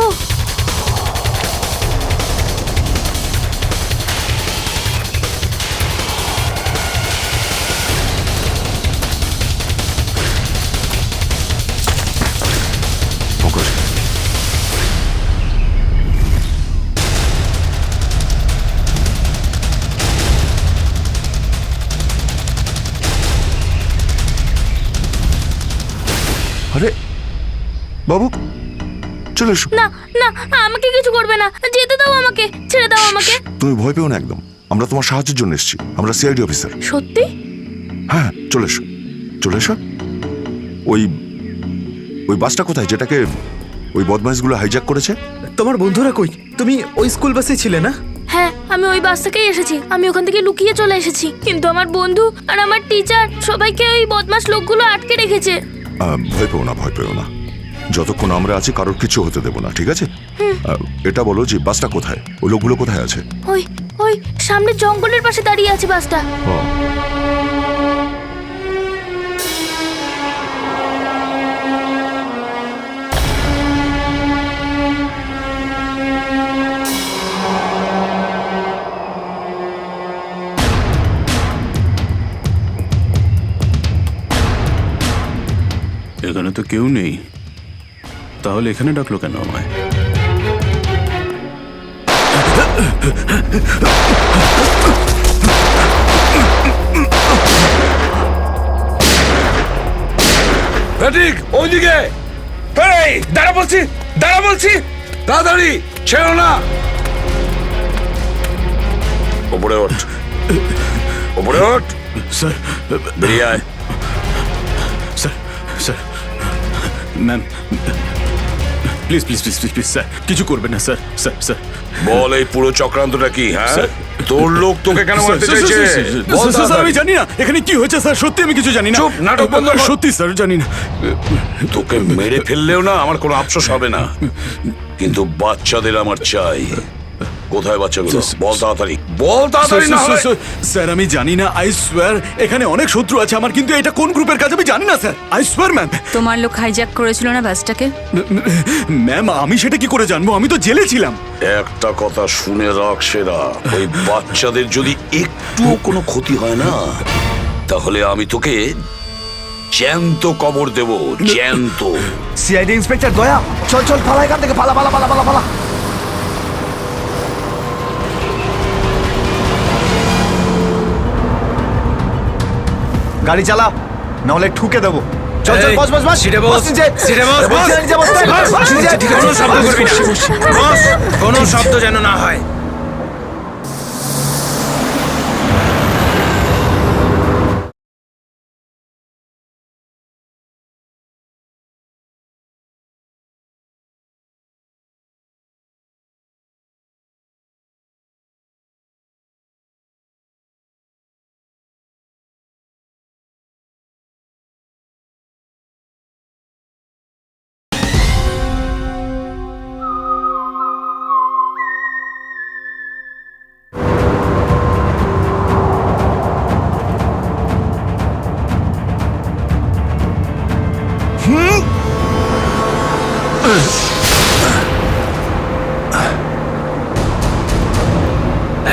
আরে বাবু, চলে এসো। না না, আমাকে কিছু করবে না, যেতে দাও আমাকে, ছেড়ে দাও আমাকে। তুমি ভয় পেও না একদম, আমরা তোমার সাহায্যের জন্য এসেছি, আমরা সিআইডি অফিসার। সত্যি? হ্যাঁ, চলে এসো, চলে এসো। ওই ওই বাসটা কোথায় যেটাকে ওই বদমাইশগুলো হাইজ্যাক করেছে? তোমার বন্ধুরা কই? তুমি ওই স্কুল বাসে ছিলে না? হ্যাঁ, আমি ওই বাস থেকেই এসেছি। আমি ওখান থেকে লুকিয়ে চলে এসেছি, কিন্তু আমার বন্ধু আর আমার টিচার সবাইকে ওই বদমাশ লোকগুলো আটকে রেখেছে। ভয় পেও না, ভয় পেও না, যতক্ষণ আমরা আছি কারোর কিছু হতে দেবো না, ঠিক আছে? এটা বলো যে বাসটা কোথায়, ওই লোকগুলো কোথায় আছে? ওই ওই সামনে জঙ্গলের পাশে দাঁড়িয়ে আছে বাসটা। এখানে তো কেউ নেই, তাহলে এখানে ডাকলো কেন আমায়? ঠিক ওইদিকে। দাঁড়া বলছি, দাঁড়া বলছি, তাড়াতাড়ি ছেড়ো না। ওপরে ওঠ, ওপরে ওঠ। স্যার বেরিয়ে আয়। Sir sir, ma'am please please please please please sir, কিছু করবেন না স্যার। স্যার স্যার বল, এই পুরো চক্রান্তটা কি? হ্যাঁ স্যার তোর লোক তোকে কেন মারতে চাইছে? বল স্যার, আমি তাড়াতাড়ি। জানি না এখানে কি হয়েছে স্যার, সত্যি আমি কিছু জানি না। চুপ, নাটক বন্ধ কর। সত্যি স্যার জানি না। তোকে মেরে ফেললেও না আমার কোনো আফসোস হবে না, কিন্তু বাচ্চাদের আমার চাই। কোথায় বাচ্চাগুলো? বল তাড়াতাড়ি, বল তাড়াতাড়ি না হলে- স্যার আমি জানি না, আই সোয়ার এখানে অনেক শত্রু আছে আমার, কিন্তু এটা কোন গ্রুপের কাজ আমি জানি না স্যার, আই সোয়ার ম্যাম। তোমার লোক হাইজ্যাক করেছিল না বাসটাকে? ম্যাম আমি সেটা কি করে জানবো, আমি তো জেলে ছিলাম। একটা কথা শুনে রাখ সেরা, ওই বাচ্চাদের যদি একটুও কোনো ক্ষতি হয় না, তাহলে আমি তোকে জ্যান্ত কবর দেব, জ্যান্ত। সিআইডি ইন্সপেক্টর দয়া, চল চল পালা এখান থেকে, পালা পালা পালা পালা পালা। গাড়ি চালা, নাহলে ঠুকে দেবো। চল চল, বস বস বস, সিটে বস, বস নিচে। সিটে বস, বস। বস নিচে, বস, বস, বস নিচে। ঠিক আছে, কোনো শব্দ করবি না। বস, কোনো শব্দ যেন না হয়।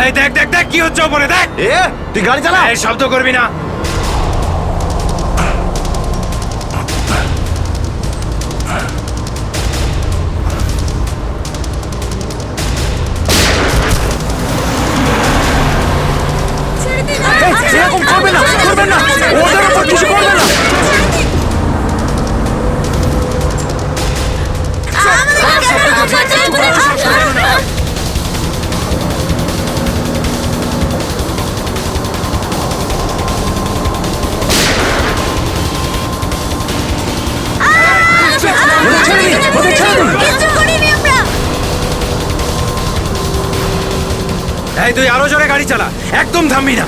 এই দেখ দেখ দেখ কি হচ্ছে ওপরে, দেখ। তুই গাড়ি চালা, এই শব্দ করবি না। এরকম করবে না, করবেন না, ওদের উপর কিছু করবে না। এই তুই আরো জোরে গাড়ি চালা, একদম থামবি না।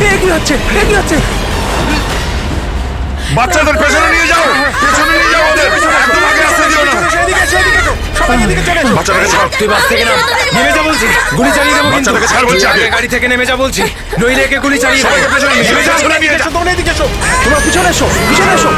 এগিয়ে যাচ্ছে, এগিয়ে যাচ্ছে। বাচ্চাদের পেছনে নিয়ে যাও, পেছনে নিয়ে যাও ওদের, একদম আগে আসতে দিও না। বাচ্চাটাকে ছাড়। তুই বাস থেকে নাম, নেমে যা বলছি, গুলি চালিয়ে দেবো কিন্তু। বাচ্চাটাকে ছাড় বলছি আগে। আগে গাড়ি থেকে নেমে যা বলছি, নইলে একে গুলি চালিয়ে দেবো। সবাইকে পেছনে নিয়ে যা, পেছনে নিয়ে যা। তোমরা এদিকে এসো, তোমরা পিছনে এসো, পিছনে এসো।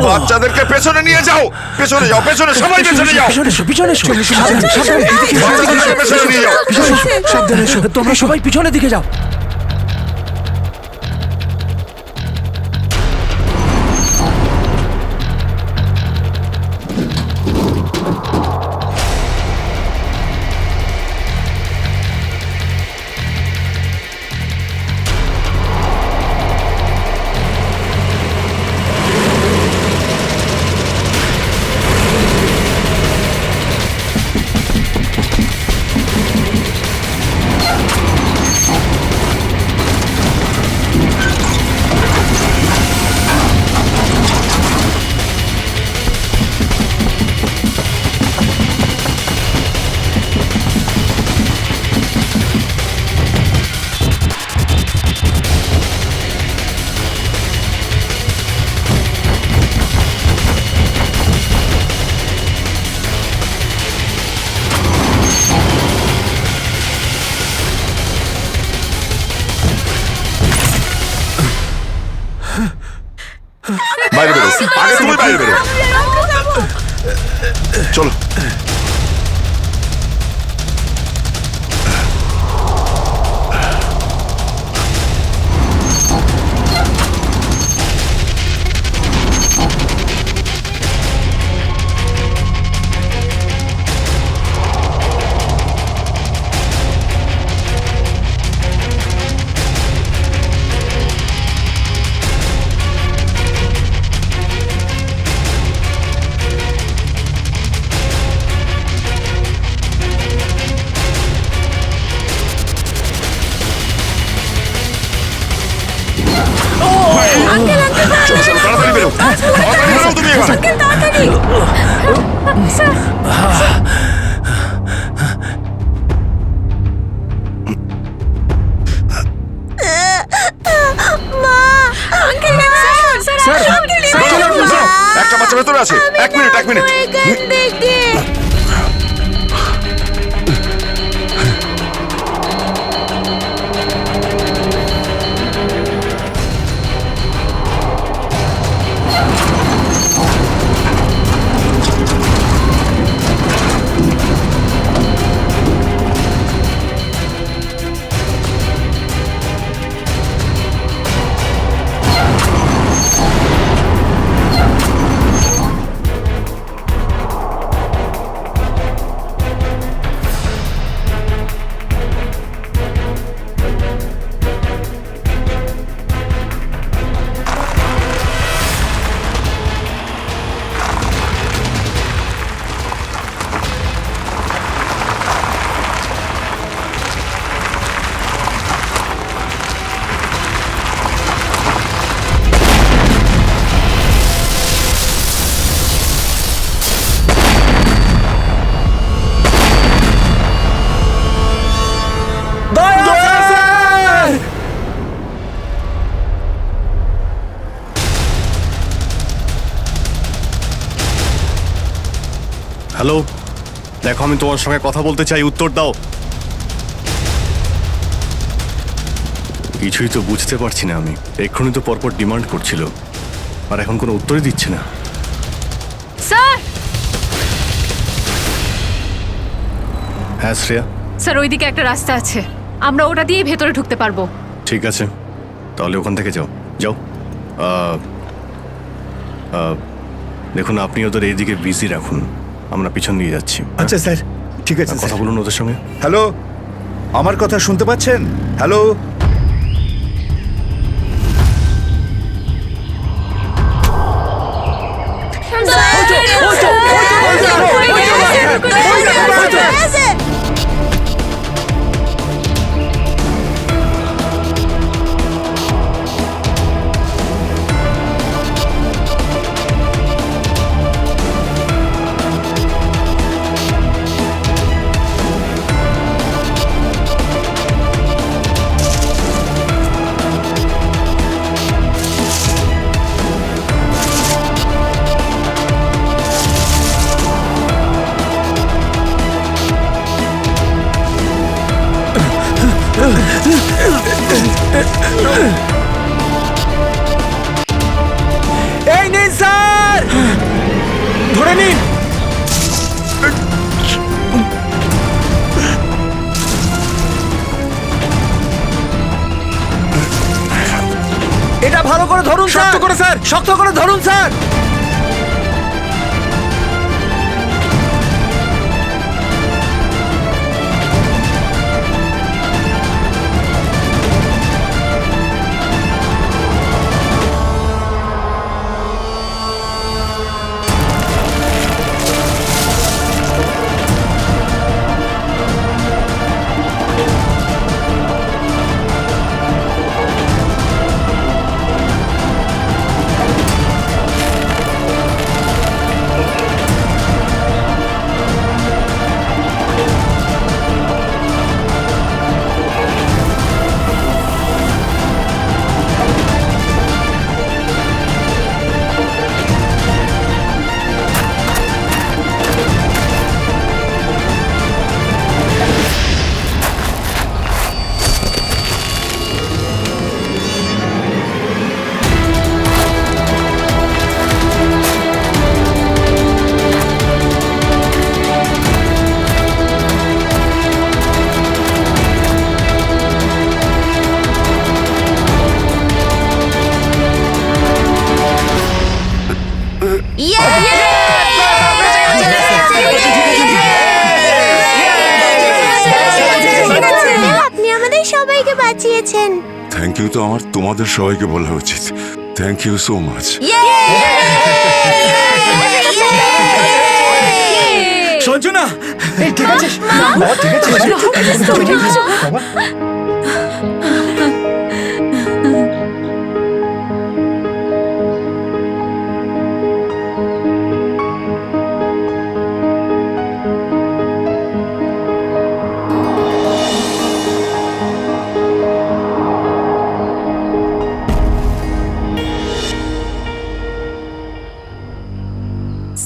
বাচ্চাদেরকে পেছনে নিয়ে যাও, পেছনে যাও, পেছনে সবাই পেছনে যাও, পিছনে এসো, বাচ্চাদেরকে পেছনে নিয়ে যাও। সাবধানে এসো, তোমরা সবাই পিছনের দিকে যাও। বাইরে বেরো, আগে তুমি বাইরে বেরো। চলো। তাড়াতাড়ি বেরো, তাড়াতাড়ি বেরো তুমি এবার। একটা বাচ্চা ভেতরে আছে, এক মিনিট, এক মিনিট। হ্যালো, দেখো আমি তোমার সঙ্গে কথা বলতে চাই, উত্তর দাও। কিছুই তো বুঝতে পারছি না আমি। এক্ষুনি তো পরপর ডিমান্ড করছিল, আর এখন কোনো উত্তরই দিচ্ছে না। স্যার হ্যাঁ শ্রেয়া, স্যার ওইদিকে একটা রাস্তা আছে, আমরা ওটা দিয়ে ভেতরে ঢুকতে পারবো। ঠিক আছে, তাহলে ওখান থেকে যাও যাও। দেখুন আপনি ওদের এইদিকে বিজি রাখুন, আমরা পিছন দিয়ে যাচ্ছি। আচ্ছা স্যার, ঠিক আছে। কথা বলুন ওদের সঙ্গে। হ্যালো, আমার কথা শুনতে পাচ্ছেন? হ্যালো, করে ধরুন শক্ত করে স্যার, শক্ত করে ধরুন স্যার। আপনি আমাদের সবাইকে বাঁচিয়েছেন। থ্যাংক ইউ তো আমার তোমাদের সবাইকে বলা উচিত। Thank you so much. Sanju না, ঠিক আছে ঠিক আছে।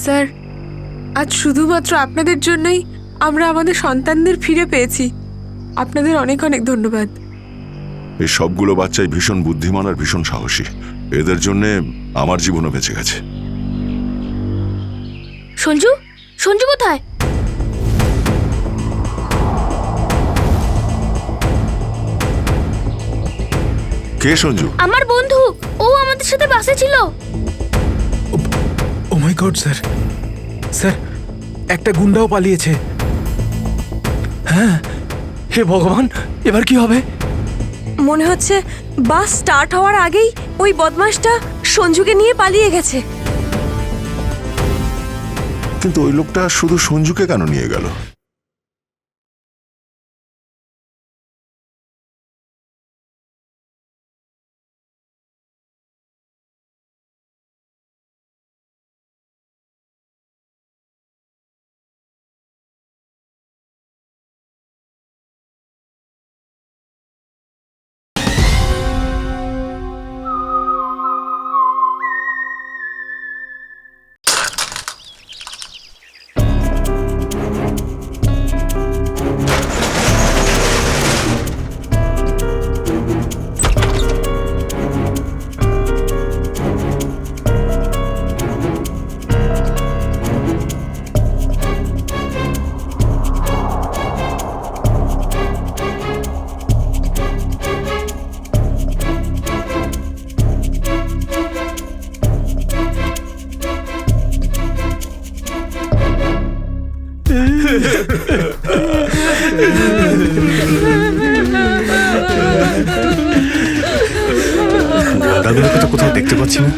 স্যার, আজ শুধুমাত্র আপনাদের জন্যই আমরা আমাদের সন্তানদের ফিরে পেয়েছি। আপনাদের অনেক অনেক ধন্যবাদ। এই সবগুলো বাচ্চাই ভীষণ বুদ্ধিমান আর ভীষণ সাহসী। এদের জন্যে আমার জীবনও বেঁচে গেছে। সঞ্জু, সঞ্জু কোথায়? কে সঞ্জু? আমার বন্ধু, ও আমাদের সাথে বাসে ছিল। ও মাই গড স্যার, স্যার একটা গুন্ডাও পালিয়েছে। হ্যাঁ, হে ভগবান, এবার কি হবে? মনে হচ্ছে বাস স্টার্ট হওয়ার আগেই ওই বদমাশটা সঞ্জুকে নিয়ে পালিয়ে গেছে। কিন্তু ওই লোকটা শুধু সঞ্জুকে কেন নিয়ে গেল? দাদাগুলোকে তো কোথাও দেখতে পাচ্ছি না।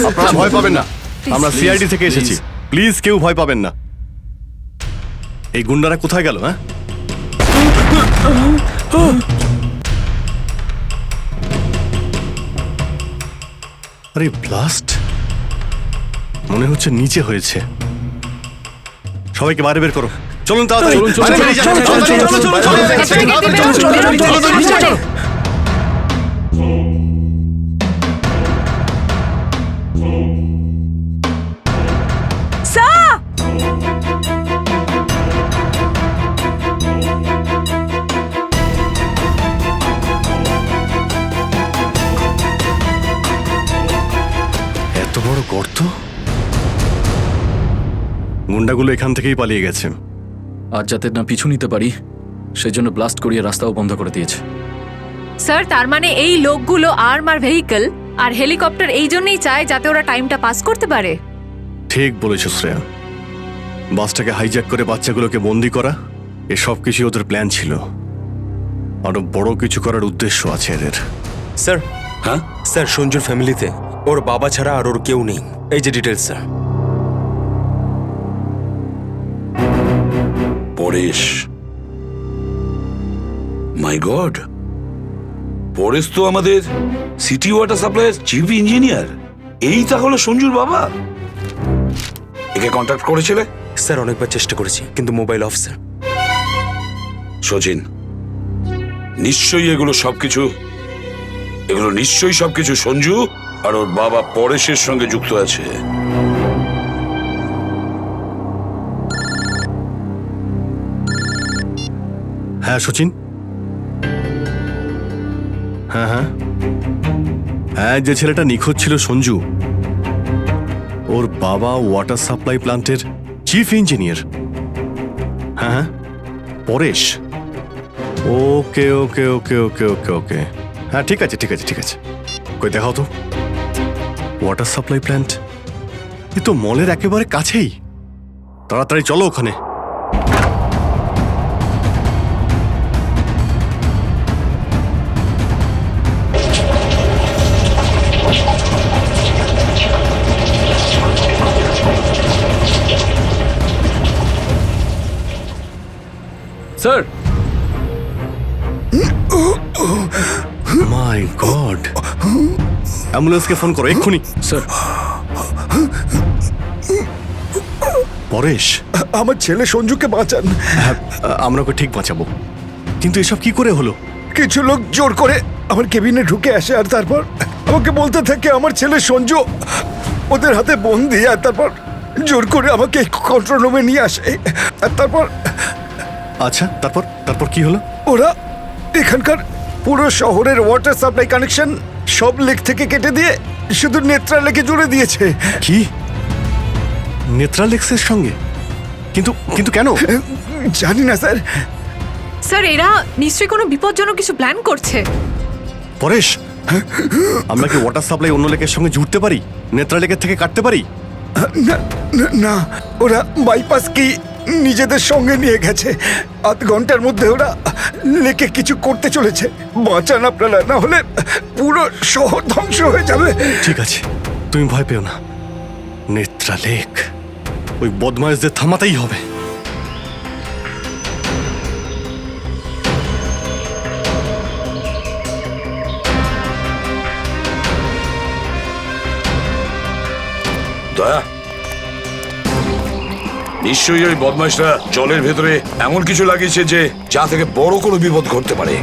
আপনারা ভয় পাবেন না, আমরা সিআইডি থেকে এসেছি। প্লিজ কেউ ভয় পাবেন না। এই গুন্ডারা কোথায় গেল? হ্যাঁ, আরে ব্লাস্ট মনে হচ্ছে নিচে হয়েছে। সবাইকে বাইরে বের করো, চলুন তাড়াতাড়ি। এত বড় গর্ত! গুন্ডাগুলো এখান থেকেই পালিয়ে গেছে। আজ যাতে না পিছু নিতে পারি সেই জন্য ব্লাস্ট করিয়ে রাস্তাও বন্ধ করে দিয়েছে। স্যার তার মানে এই লোকগুলো আর্মার ভেহিকল আর হেলিকপ্টার এই জন্যই চায় যাতে ওরা টাইমটা পাস করতে পারে। ঠিক বলেছ শ্রেয়া, বাসটাকে হাইজ্যাক করে বাচ্চাগুলোকে বন্দি করা এসব কিছু ওদের প্ল্যান ছিল। আরো বড় কিছু করার উদ্দেশ্য আছে এদের। স্যার, হ্যাঁ স্যার, সঞ্জুর ফ্যামিলিতে ওর বাবা ছাড়া আর ওর কেউ নেই। এই যে ডিটেলস স্যার। পরেশ, মাই গড, পরেশ তো আমাদের সিটি ওয়াটার সাপ্লাইয়ের চিফ ইঞ্জিনিয়ার। এই তাহলে সঞ্জুর বাবা। একে কন্ট্যাক্ট করেছিলে? স্যার অনেকবার চেষ্টা করেছি কিন্তু মোবাইল অফ স্যার। সচিন, নিশ্চয়ই এগুলো সবকিছু সঞ্জু আর ওর বাবা পরেশের সঙ্গে যুক্ত আছে। হ্যাঁ সচিন, হ্যাঁ হ্যাঁ হ্যাঁ, যে ছেলেটা নিখোঁজ ছিল সঞ্জু, ওর বাবা ওয়াটার সাপ্লাই প্ল্যান্টের চিফ ইঞ্জিনিয়ার। হ্যাঁ হ্যাঁ, পরেশ। ওকে ওকে ওকে ওকে ওকে ওকে, হ্যাঁ ঠিক আছে ঠিক আছে ঠিক আছে। কই দেখাও তো ওয়াটার সাপ্লাই প্ল্যান্ট। এ তো মলের একেবারে কাছেই। তাড়াতাড়ি চলো ওখানে। স্যার, মাই গড, অ্যাম্বুলেন্সকে ফোন করো এক্ষুনি। স্যার, পরেশ, আমার ছেলে সঞ্জুকে বাঁচান। হ্যাঁ, আমরা ওকে ঠিক বাঁচাবো, কিন্তু এসব কি করে হলো? কিছু লোক জোর করে আমার কেবিনে ঢুকে আসে আর তারপর আমাকে বলতে থাকে আমার ছেলে সঞ্জু ওদের হাতে বন্দি, আর তারপর জোর করে আমাকে কন্ট্রোল রুমে নিয়ে আসে। আর তারপর আচ্ছা, তারপর তারপর কি হলো? ওরা এখানকার পুরো শহরের ওয়াটার সাপ্লাই কানেকশন সব লেক থেকে কেটে দিয়ে শুধু নেত্রা লেকে জুড়ে দিয়েছে। কি? নেত্রালেক্সের সঙ্গে? কিন্তু কিন্তু কেন জানি না স্যার। স্যার এরা নিশ্চয়ই কোনো বিপজ্জনক কিছু প্ল্যান করছে। পরেশ, আমরা কি ওয়াটার সাপ্লাই অন্য লেকের সঙ্গে জুড়তে পারি? নেত্রালেকের থেকে কাটতে পারি? না না, না, ওরা বাইপাস কি নিজেদের সঙ্গে নিয়ে গেছে। আধ ঘন্টার মধ্যে ওরা লেকে কিছু করতে চলেছে। বাঁচান আপনারা, না হলে পুরো শহর ধ্বংস হয়ে যাবে। ঠিক আছে, তুমি ভয় পেও না। নেত্রালেক, ওই বদমাইশদের থামাতেই হবে। দয়া, নিশ্চয়ই ওই বদমাইশরা জলের ভেতরে এমন কিছু লাগিয়েছে যে যা থেকে বড় কোনো বিপদ ঘটতে পারে।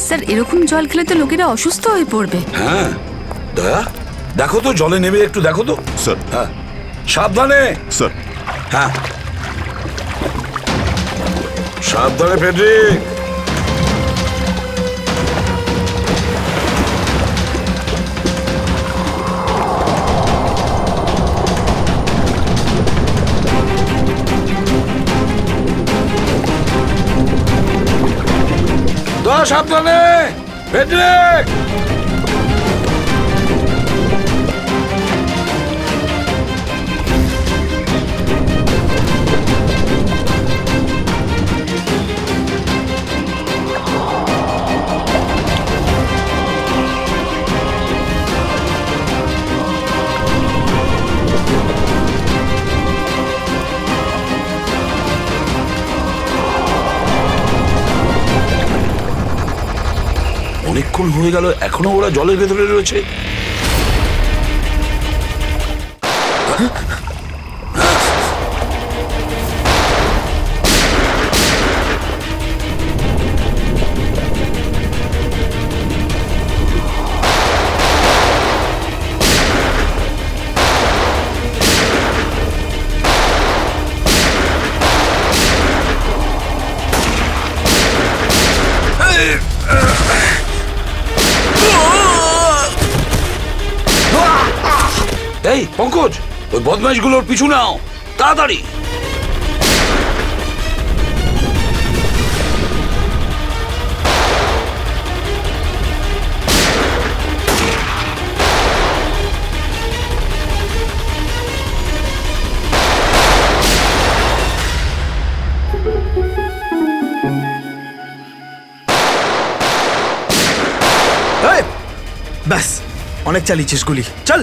স্যার এরকম জল খেলে তো লোকেরা অসুস্থ হয়ে পড়বে। হ্যাঁ দয়া, দেখো তো জলে নেমে একটু দেখো তো। স্যার। হ্যাঁ, সাবধানে। স্যার। হ্যাঁ, সাবধানে ফেডরিক। দয়া, সাবধানে ফেডরিক। অনেকক্ষণ হয়ে গেল, এখনো ওরা জলের ভেতরে রয়েছে। এই পঙ্কজ, ওই বদমাইশগুলোর পিছু নাও তাড়াতাড়ি। ব্যাস অনেক চালিয়েছিস গুলি, চল।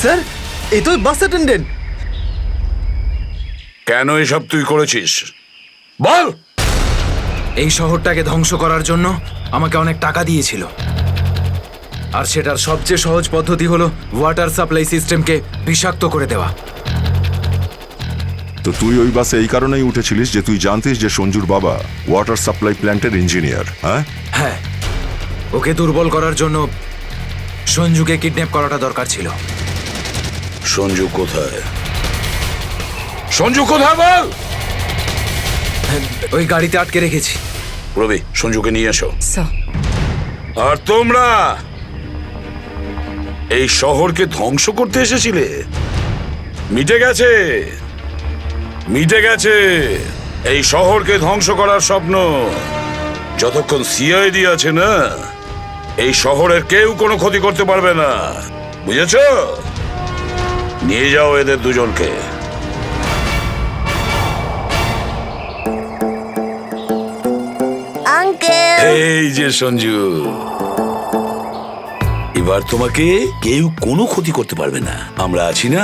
স্যার এই তো বাস অ্যাটেন্ডেন্ট। কেন এসব তুই করেছিস বল? এই শহরটাকে ধ্বংস করার জন্য আমাকে অনেক টাকা দিয়েছিল, আর সেটার সবচেয়ে সহজ পদ্ধতি হলো ওয়াটার সাপ্লাই সিস্টেমকে বিষাক্ত করে দেওয়া। তো তুই ওই বাসে এই কারণেই উঠেছিলিস যে তুই জানতিস যে সঞ্জুর বাবা ওয়াটার সাপ্লাই প্ল্যান্টের ইঞ্জিনিয়ার। হ্যাঁ হ্যাঁ, ওকে দুর্বল করার জন্য সঞ্জুকে কিডন্যাপ করাটা দরকার ছিল। সঞ্জু কোথায়? সঞ্জু কোথায় বল? ওই গাড়িতে আটকে রেখেছি। রবি, সঞ্জুকে নিয়ে এসো। আর তোমরা এই শহরকে ধ্বংস করতে এসেছিলে? মিটে গেছে, মিটে গেছে এই শহরকে ধ্বংস করার স্বপ্ন। যতক্ষণ সিআইডি আছে না, এই শহরের কেউ কোনো ক্ষতি করতে পারবে না, বুঝেছো? নিয়ে যাও এদের দুজনকে। আঙ্কেল, এই যে সঞ্জু, এবার তোমাকে কেউ কোনো ক্ষতি করতে পারবে না, আমরা আছি না?